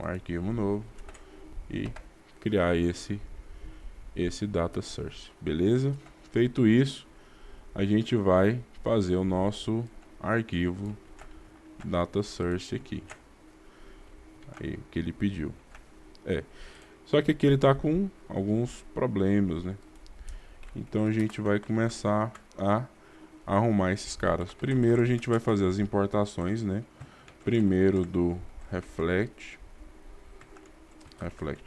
arquivo novo e criar esse data source, beleza? Feito isso, a gente vai fazer o nosso arquivo data source aqui, aí que ele pediu. Só que aqui ele está com alguns problemas, né? Então a gente vai começar a arrumar esses caras. Primeiro a gente vai fazer as importações, né? Primeiro do Reflect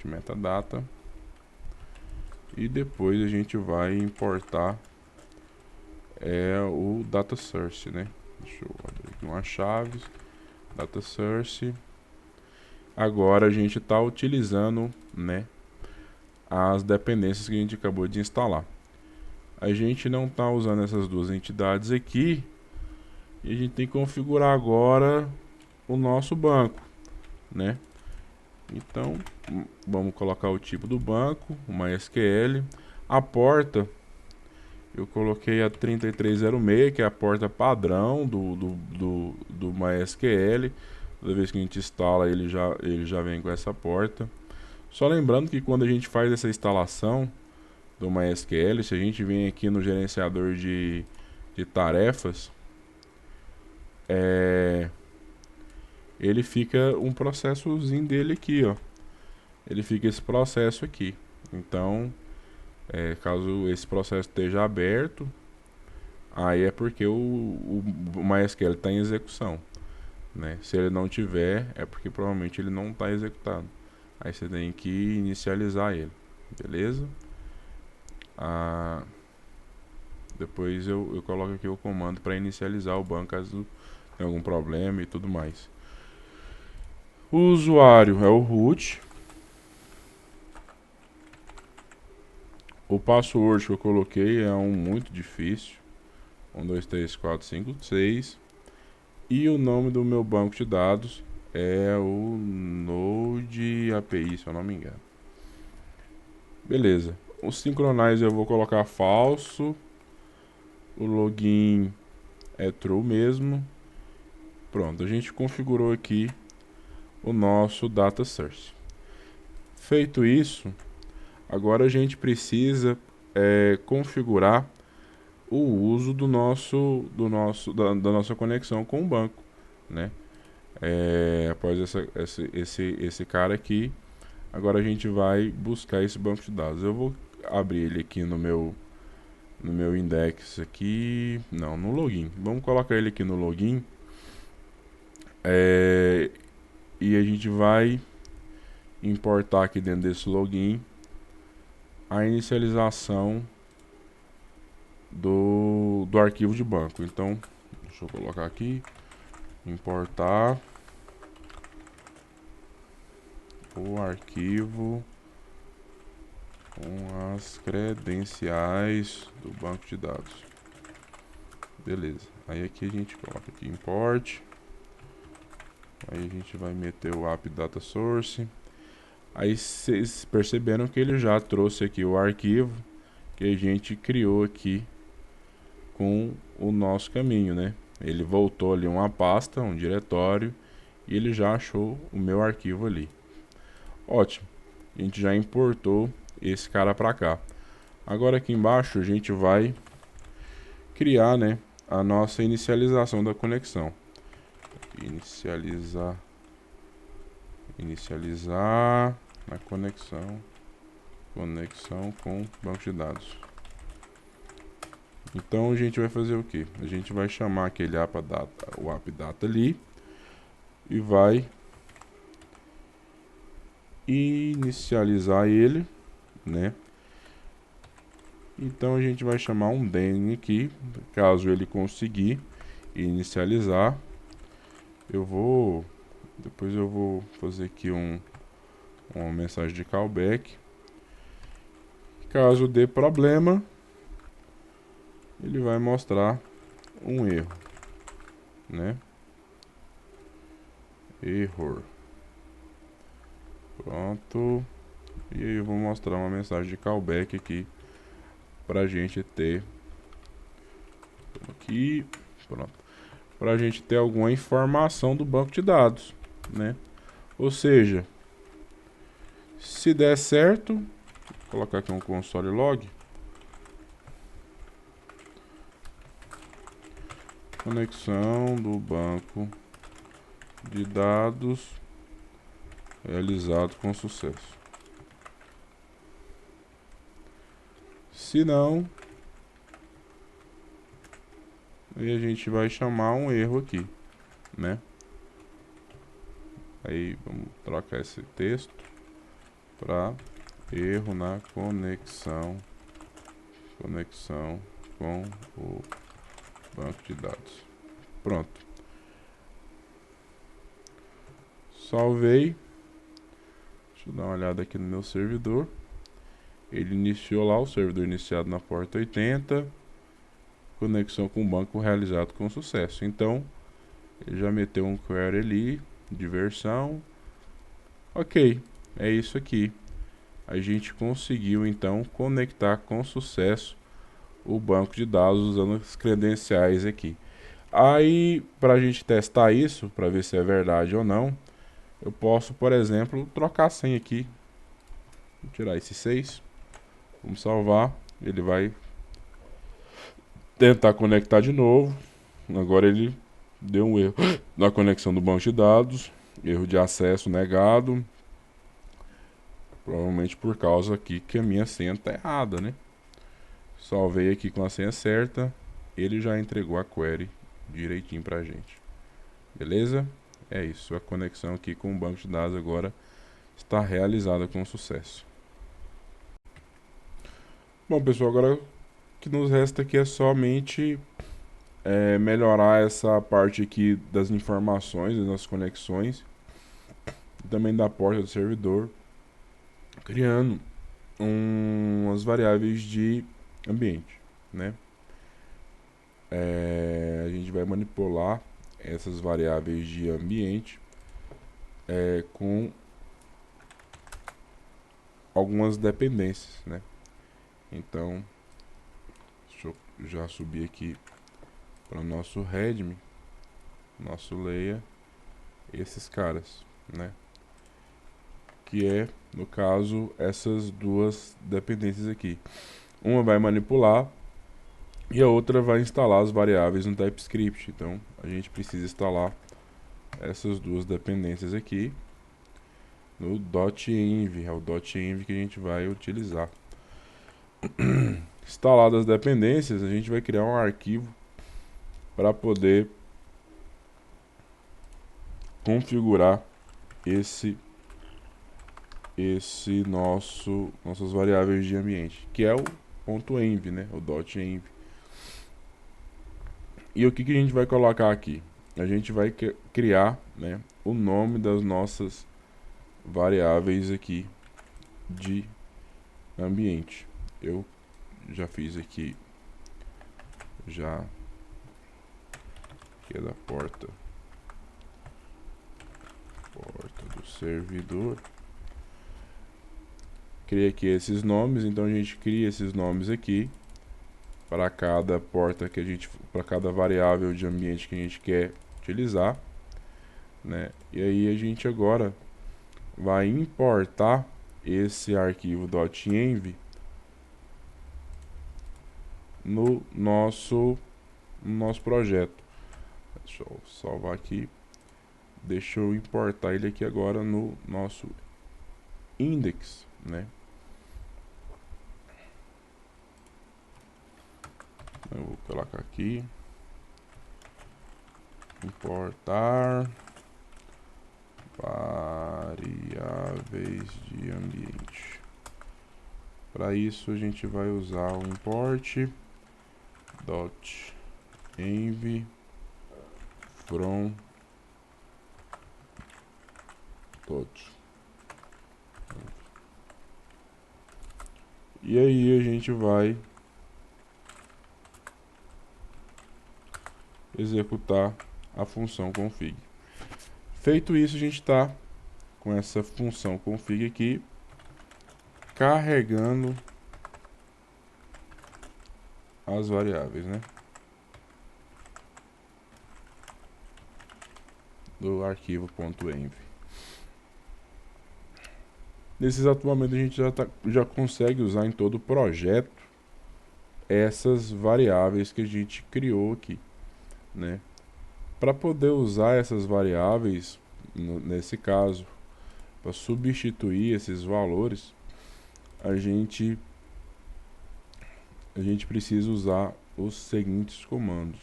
Metadata, e depois a gente vai importar o data source, né? Deixa eu abrir aqui umas chaves. Data source. Agora a gente está utilizando, né, as dependências que a gente acabou de instalar. A gente não está usando essas duas entidades aqui, e a gente tem que configurar agora o nosso banco, né? Então vamos colocar o tipo do banco, o MySQL. A porta eu coloquei a 3306, que é a porta padrão do MySQL. Toda vez que a gente instala, ele já vem com essa porta. Só lembrando que quando a gente faz essa instalação do MySQL, se a gente vem aqui no gerenciador de tarefas, ele fica um processozinho dele aqui, ó. Ele fica esse processo aqui. Então, caso esse processo esteja aberto, aí é porque o MySQL está em execução, né? Se ele não tiver, é porque provavelmente ele não está executado. Aí você tem que inicializar ele, beleza? Depois eu coloco aqui o comando para inicializar o banco caso tenha algum problema e tudo mais. O usuário é o root. O password que eu coloquei é um muito difícil. 1, 2, 3, 4, 5, 6. E o nome do meu banco de dados é o Node API, se eu não me engano. Beleza. O Synchronize eu vou colocar falso. O login é true mesmo. Pronto, a gente configurou aqui o nosso data source. Feito isso, agora a gente precisa configurar o uso da nossa conexão com o banco, né? Após esse cara aqui, agora a gente vai buscar esse banco de dados. Eu vou abrir ele aqui no meu index aqui, não, no login. Vamos colocar ele aqui no login. E a gente vai importar aqui dentro desse login a inicialização do arquivo de banco. Então, deixa eu colocar aqui, importar o arquivo com as credenciais do banco de dados. Beleza. Aí aqui a gente coloca aqui import. Aí a gente vai meter o app data source. Aí vocês perceberam que ele já trouxe aqui o arquivo que a gente criou aqui com o nosso caminho, né? Ele voltou ali uma pasta, um diretório, e ele já achou o meu arquivo ali. Ótimo. A gente já importou esse cara para cá. Agora aqui embaixo a gente vai criar, né, a nossa inicialização da conexão. Inicializar a conexão com banco de dados. Então a gente vai fazer o que? A gente vai chamar aquele o app data ali e vai inicializar ele, né? Então a gente vai chamar um den aqui, caso ele conseguir inicializar. Depois eu vou fazer aqui uma mensagem de callback. Caso dê problema, ele vai mostrar um erro, né? Error. Pronto. E aí eu vou mostrar uma mensagem de callback aqui pra gente ter aqui, pronto, pra gente ter alguma informação do banco de dados, né? Ou seja, se der certo, vou colocar aqui um console log, conexão do banco de dados realizado com sucesso. Se não, aí a gente vai chamar um erro aqui, né? Aí vamos trocar esse texto para erro na conexão com o banco de dados. Pronto. Salvei. Deixa eu dar uma olhada aqui no meu servidor. Ele iniciou lá, o servidor iniciado na porta 80. Conexão com o banco realizado com sucesso. Então, ele já meteu um query ali de versão. Ok, é isso aqui. A gente conseguiu então conectar com sucesso o banco de dados usando as credenciais aqui. Aí, para a gente testar isso, para ver se é verdade ou não, eu posso, por exemplo, trocar a senha aqui. Vou tirar esse 6. Vamos salvar. Ele vai tentar conectar de novo. Agora ele deu um erro na conexão do banco de dados. Erro de acesso negado. Provavelmente por causa aqui que a minha senha está errada, né? Salvei aqui com a senha certa. Ele já entregou a query direitinho pra gente. Beleza? É isso. A conexão aqui com o banco de dados agora está realizada com sucesso. Bom, pessoal, agora o que nos resta aqui é somente melhorar essa parte aqui das informações das conexões e também da porta do servidor, criando umas variáveis de ambiente, né? A gente vai manipular essas variáveis de ambiente com algumas dependências, né? Então, deixa eu já subir aqui para o nosso readme, nosso layer, esses caras, né? Que é, no caso, essas duas dependências aqui. Uma vai manipular e a outra vai instalar as variáveis no TypeScript. Então, a gente precisa instalar essas duas dependências aqui no .env, é o .env que a gente vai utilizar. Instaladas as dependências, a gente vai criar um arquivo para poder configurar nossas variáveis de ambiente, que é o .env, né, o .env. E o que a gente vai colocar aqui? A gente vai criar, né, o nome das nossas variáveis aqui de ambiente. Eu já fiz aqui, que é da porta do servidor. Criei aqui esses nomes, então a gente cria esses nomes aqui para cada porta para cada variável de ambiente que a gente quer utilizar, né? E aí a gente agora vai importar esse arquivo .env no nosso projeto. Deixa eu salvar aqui. Deixa eu importar ele aqui agora no nosso index, né? Eu vou colocar aqui, importar variáveis de ambiente. Para isso a gente vai usar o import dot env from dot. E aí a gente vai executar a função config. Feito isso, a gente está com essa função config aqui carregando as variáveis, né, do arquivo .env. Nesse exato momento a gente já consegue usar em todo o projeto essas variáveis que a gente criou aqui, né? Para poder usar essas variáveis, nesse caso, para substituir esses valores, a gente precisa usar os seguintes comandos.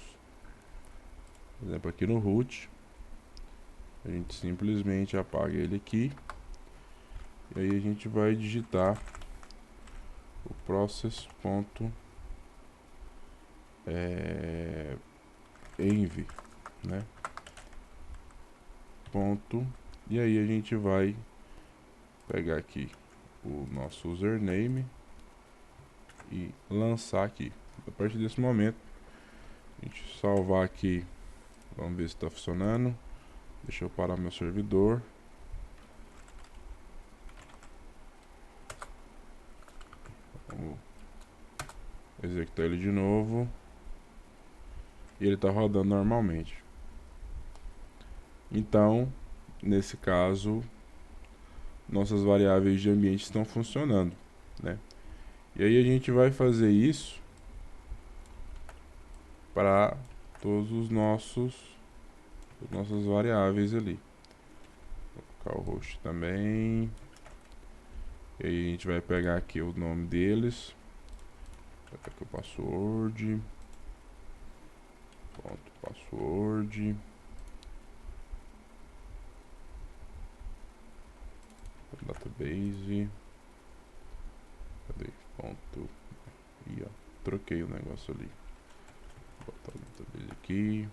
Por exemplo, aqui no root, a gente simplesmente apaga ele aqui. E aí a gente vai digitar o process.env, né? Ponto. E aí a gente vai pegar aqui o nosso username e lançar aqui. A partir desse momento, a gente salvar aqui. Vamos ver se está funcionando. Deixa eu parar meu servidor. Vamos executar ele de novo. E ele está rodando normalmente. Então, nesse caso, nossas variáveis de ambiente estão funcionando, né? E aí a gente vai fazer isso para todos as nossas variáveis ali. Vou colocar o host também. E aí a gente vai pegar aqui o nome deles. Vou pegar aqui o password. Ponto, password. Database. Cadê? Ponto. Ih, ó, troquei o negócio ali. Vou botar o database aqui.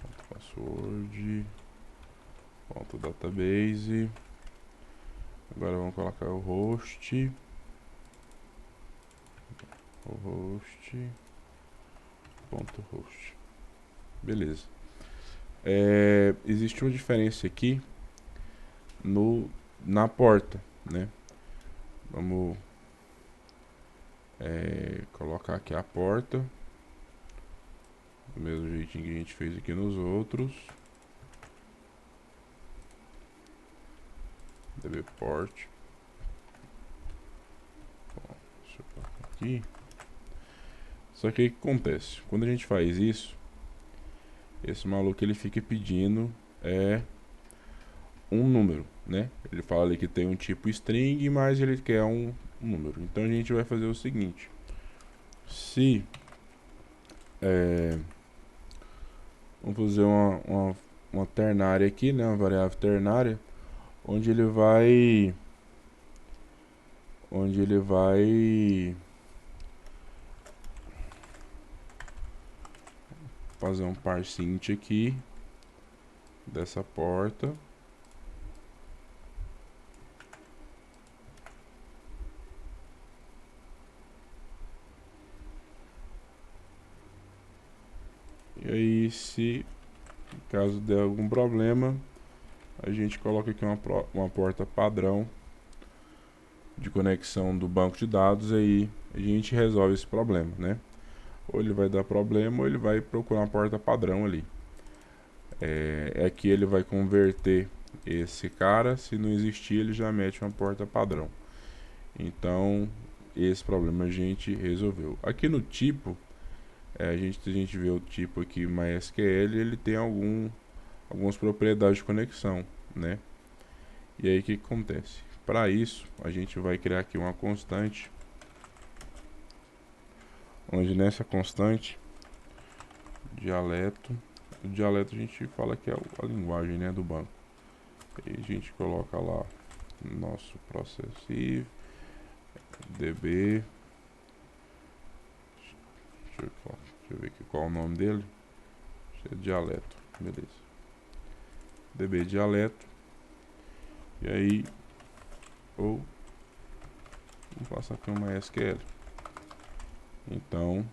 Ponto, password. Ponto, database. Agora vamos colocar o host. O host. Ponto host. Beleza. Existe uma diferença aqui na porta, né? Vamos colocar aqui a porta do mesmo jeitinho que a gente fez aqui nos outros. dbport. Bom, deixa eu colocar aqui. Só que o que acontece? Quando a gente faz isso, esse maluco ele fica pedindo um número, né? Ele fala ali que tem um tipo string, mas ele quer um número. Então a gente vai fazer o seguinte: se vamos fazer uma ternária aqui, né? Uma variável ternária, onde ele vai fazer um parseint aqui dessa porta. E aí, se caso der algum problema, a gente coloca aqui uma porta padrão de conexão do banco de dados, aí a gente resolve esse problema, né? Ou ele vai dar problema, ou ele vai procurar uma porta padrão ali. Aqui ele vai converter esse cara, se não existir ele já mete uma porta padrão. Então esse problema a gente resolveu. Aqui no tipo, a gente vê o tipo aqui MySQL, ele tem algumas propriedades de conexão, né? E aí o que acontece? Para isso a gente vai criar aqui uma constante, onde nessa constante dialeto O dialeto a gente fala que é a linguagem, né, do banco. E a gente coloca lá nosso processo if db. Deixa eu ver aqui qual é o nome dele. É dialeto, beleza. db dialeto. E aí, vamos passar aqui uma SQL. Então,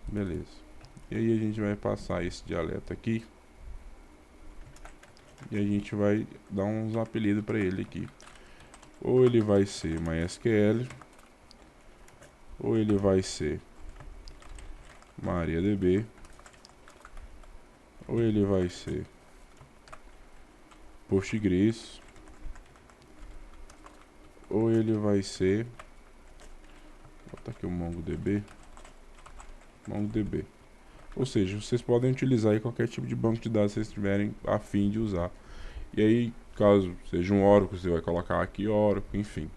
beleza. E aí a gente vai passar esse dialeto aqui. E a gente vai dar uns apelidos para ele aqui. Ou ele vai ser MySQL, ou ele vai ser MariaDB, ou ele vai ser Postgres, ou ele vai ser, vou botar aqui o MongoDB. Ou seja, vocês podem utilizar aí qualquer tipo de banco de dados que vocês estiverem a fim de usar. E aí, caso seja um Oracle, você vai colocar aqui Oracle, enfim.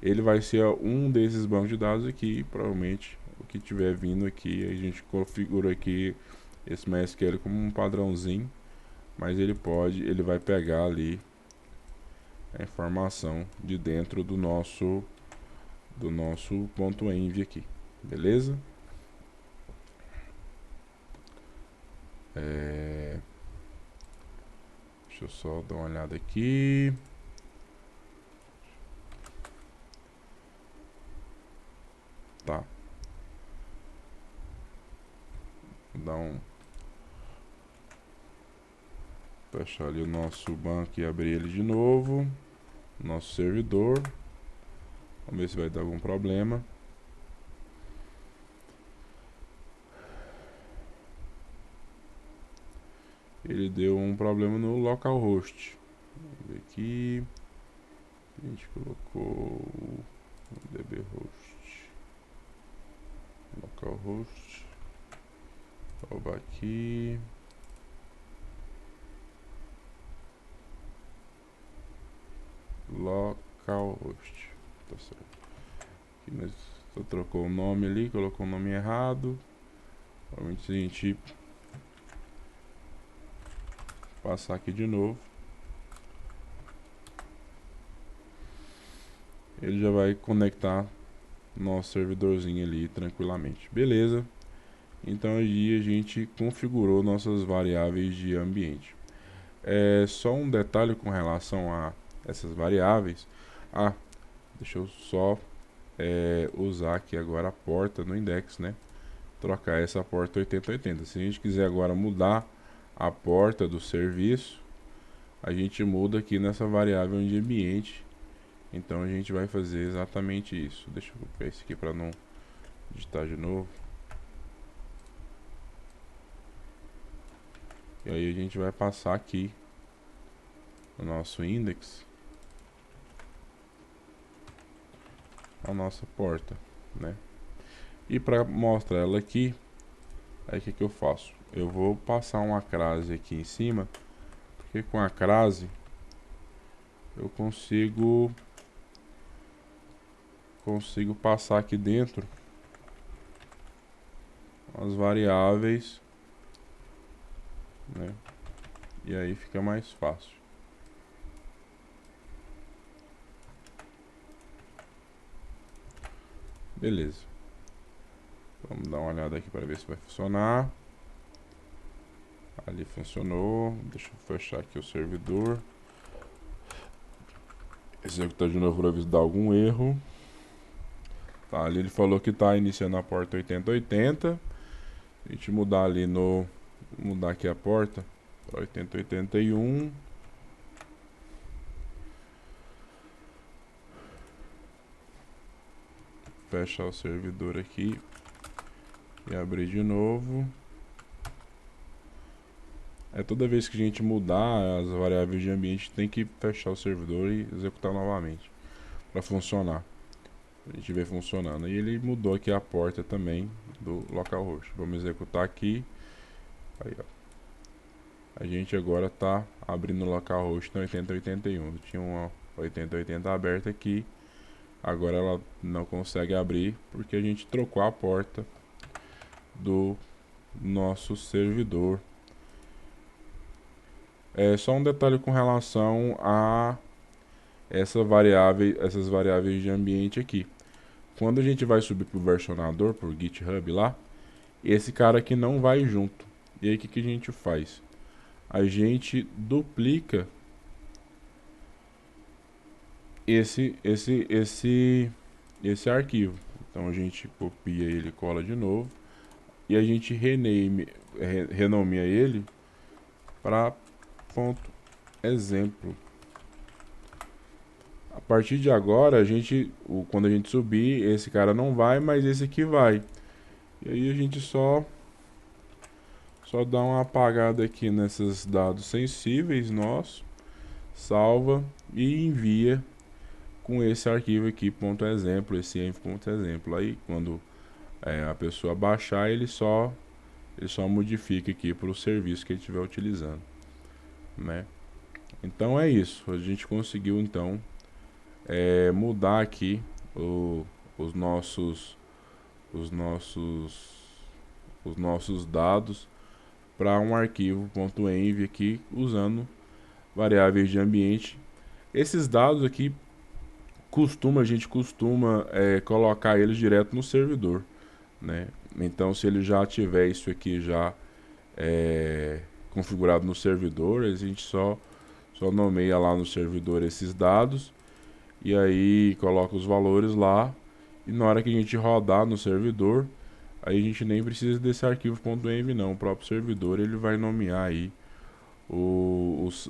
Ele vai ser um desses bancos de dados aqui, provavelmente o que tiver vindo aqui, a gente configura aqui esse MySQL como um padrãozinho, mas ele vai pegar ali a informação de dentro do nosso .env aqui, beleza? Deixa eu só dar uma olhada aqui. Tá. Vou dar fechar ali o nosso banco e abrir ele de novo. Nosso servidor. Vamos ver se vai dar algum problema. Ele deu um problema no localhost. Vamos ver aqui. A gente colocou dbhost, localhost. Salvar aqui. Localhost. Tá certo. Aqui nós só trocou o nome ali, colocou o nome errado. Provavelmente se a gente passar aqui de novo, ele já vai conectar nosso servidorzinho ali tranquilamente. Beleza? Então aí a gente configurou nossas variáveis de ambiente. Só um detalhe com relação a essas variáveis. Deixa eu só usar aqui agora a porta no index, né? Trocar essa porta 8080. Se a gente quiser agora mudar a porta do serviço, a gente muda aqui nessa variável de ambiente. Então a gente vai fazer exatamente isso. Deixa eu copiar isso aqui para não digitar de novo. E aí a gente vai passar aqui no nosso index a nossa porta, né? E para mostrar ela aqui, aí o que eu faço? Eu vou passar uma crase aqui em cima, porque com a crase eu consigo passar aqui dentro as variáveis, né? E aí fica mais fácil. Beleza. Vamos dar uma olhada aqui para ver se vai funcionar. Ali funcionou. Deixa eu fechar aqui o servidor. Executar de novo para ver se dá algum erro. Tá, ali ele falou que está iniciando a porta 8080. A gente mudar ali no... Mudar aqui a porta para 8081. Fechar o servidor aqui e abrir de novo. Toda vez que a gente mudar as variáveis de ambiente, tem que fechar o servidor e executar novamente para funcionar. A gente vê funcionando. E ele mudou aqui a porta também do localhost. Vamos executar aqui. Aí, ó. A gente agora está abrindo o localhost no 8081. Tinha uma 8080 aberta aqui. Agora ela não consegue abrir porque a gente trocou a porta do nosso servidor. É só um detalhe com relação a essas variáveis de ambiente aqui. Quando a gente vai subir para o versionador, por GitHub lá, esse cara aqui não vai junto. E aí o que a gente faz? A gente duplica esse arquivo. Então a gente copia ele e cola de novo. E a gente renomeia ele para ponto exemplo. A partir de agora, quando a gente subir, esse cara não vai, mas esse aqui vai. E aí a gente só dá uma apagada aqui nesses dados sensíveis nossos, salva e envia com esse arquivo aqui, ponto exemplo, esse env.exemplo. Aí quando a pessoa baixar, ele só modifica aqui para o serviço que ele estiver utilizando, né? Então é isso, a gente conseguiu então mudar aqui os nossos dados para um arquivo .env aqui usando variáveis de ambiente. Esses dados aqui a gente costuma colocar eles direto no servidor, né? Então se ele já tiver isso aqui já configurado no servidor, a gente só nomeia lá no servidor esses dados e aí coloca os valores lá, e na hora que a gente rodar no servidor, aí a gente nem precisa desse arquivo .env não, o próprio servidor ele vai nomear aí os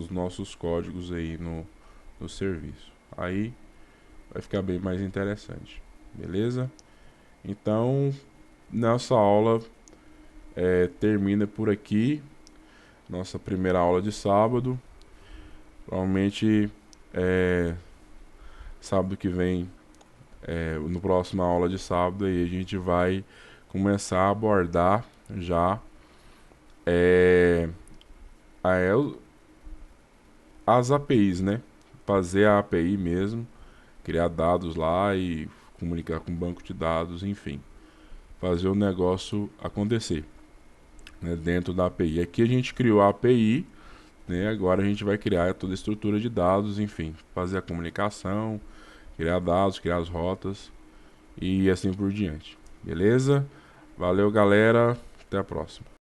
nossos códigos aí no serviço. Aí vai ficar bem mais interessante, beleza? Então nossa aula termina por aqui, nossa primeira aula de sábado. Provavelmente sábado que vem, no próximo aula de sábado, aí a gente vai começar a abordar já as APIs, né? Fazer a API mesmo, criar dados lá e comunicar com o banco de dados, enfim, fazer o negócio acontecer, né, dentro da API. Aqui a gente criou a API, né? Agora a gente vai criar toda a estrutura de dados, enfim, fazer a comunicação, criar dados, criar as rotas e assim por diante. Beleza? Valeu, galera. Até a próxima.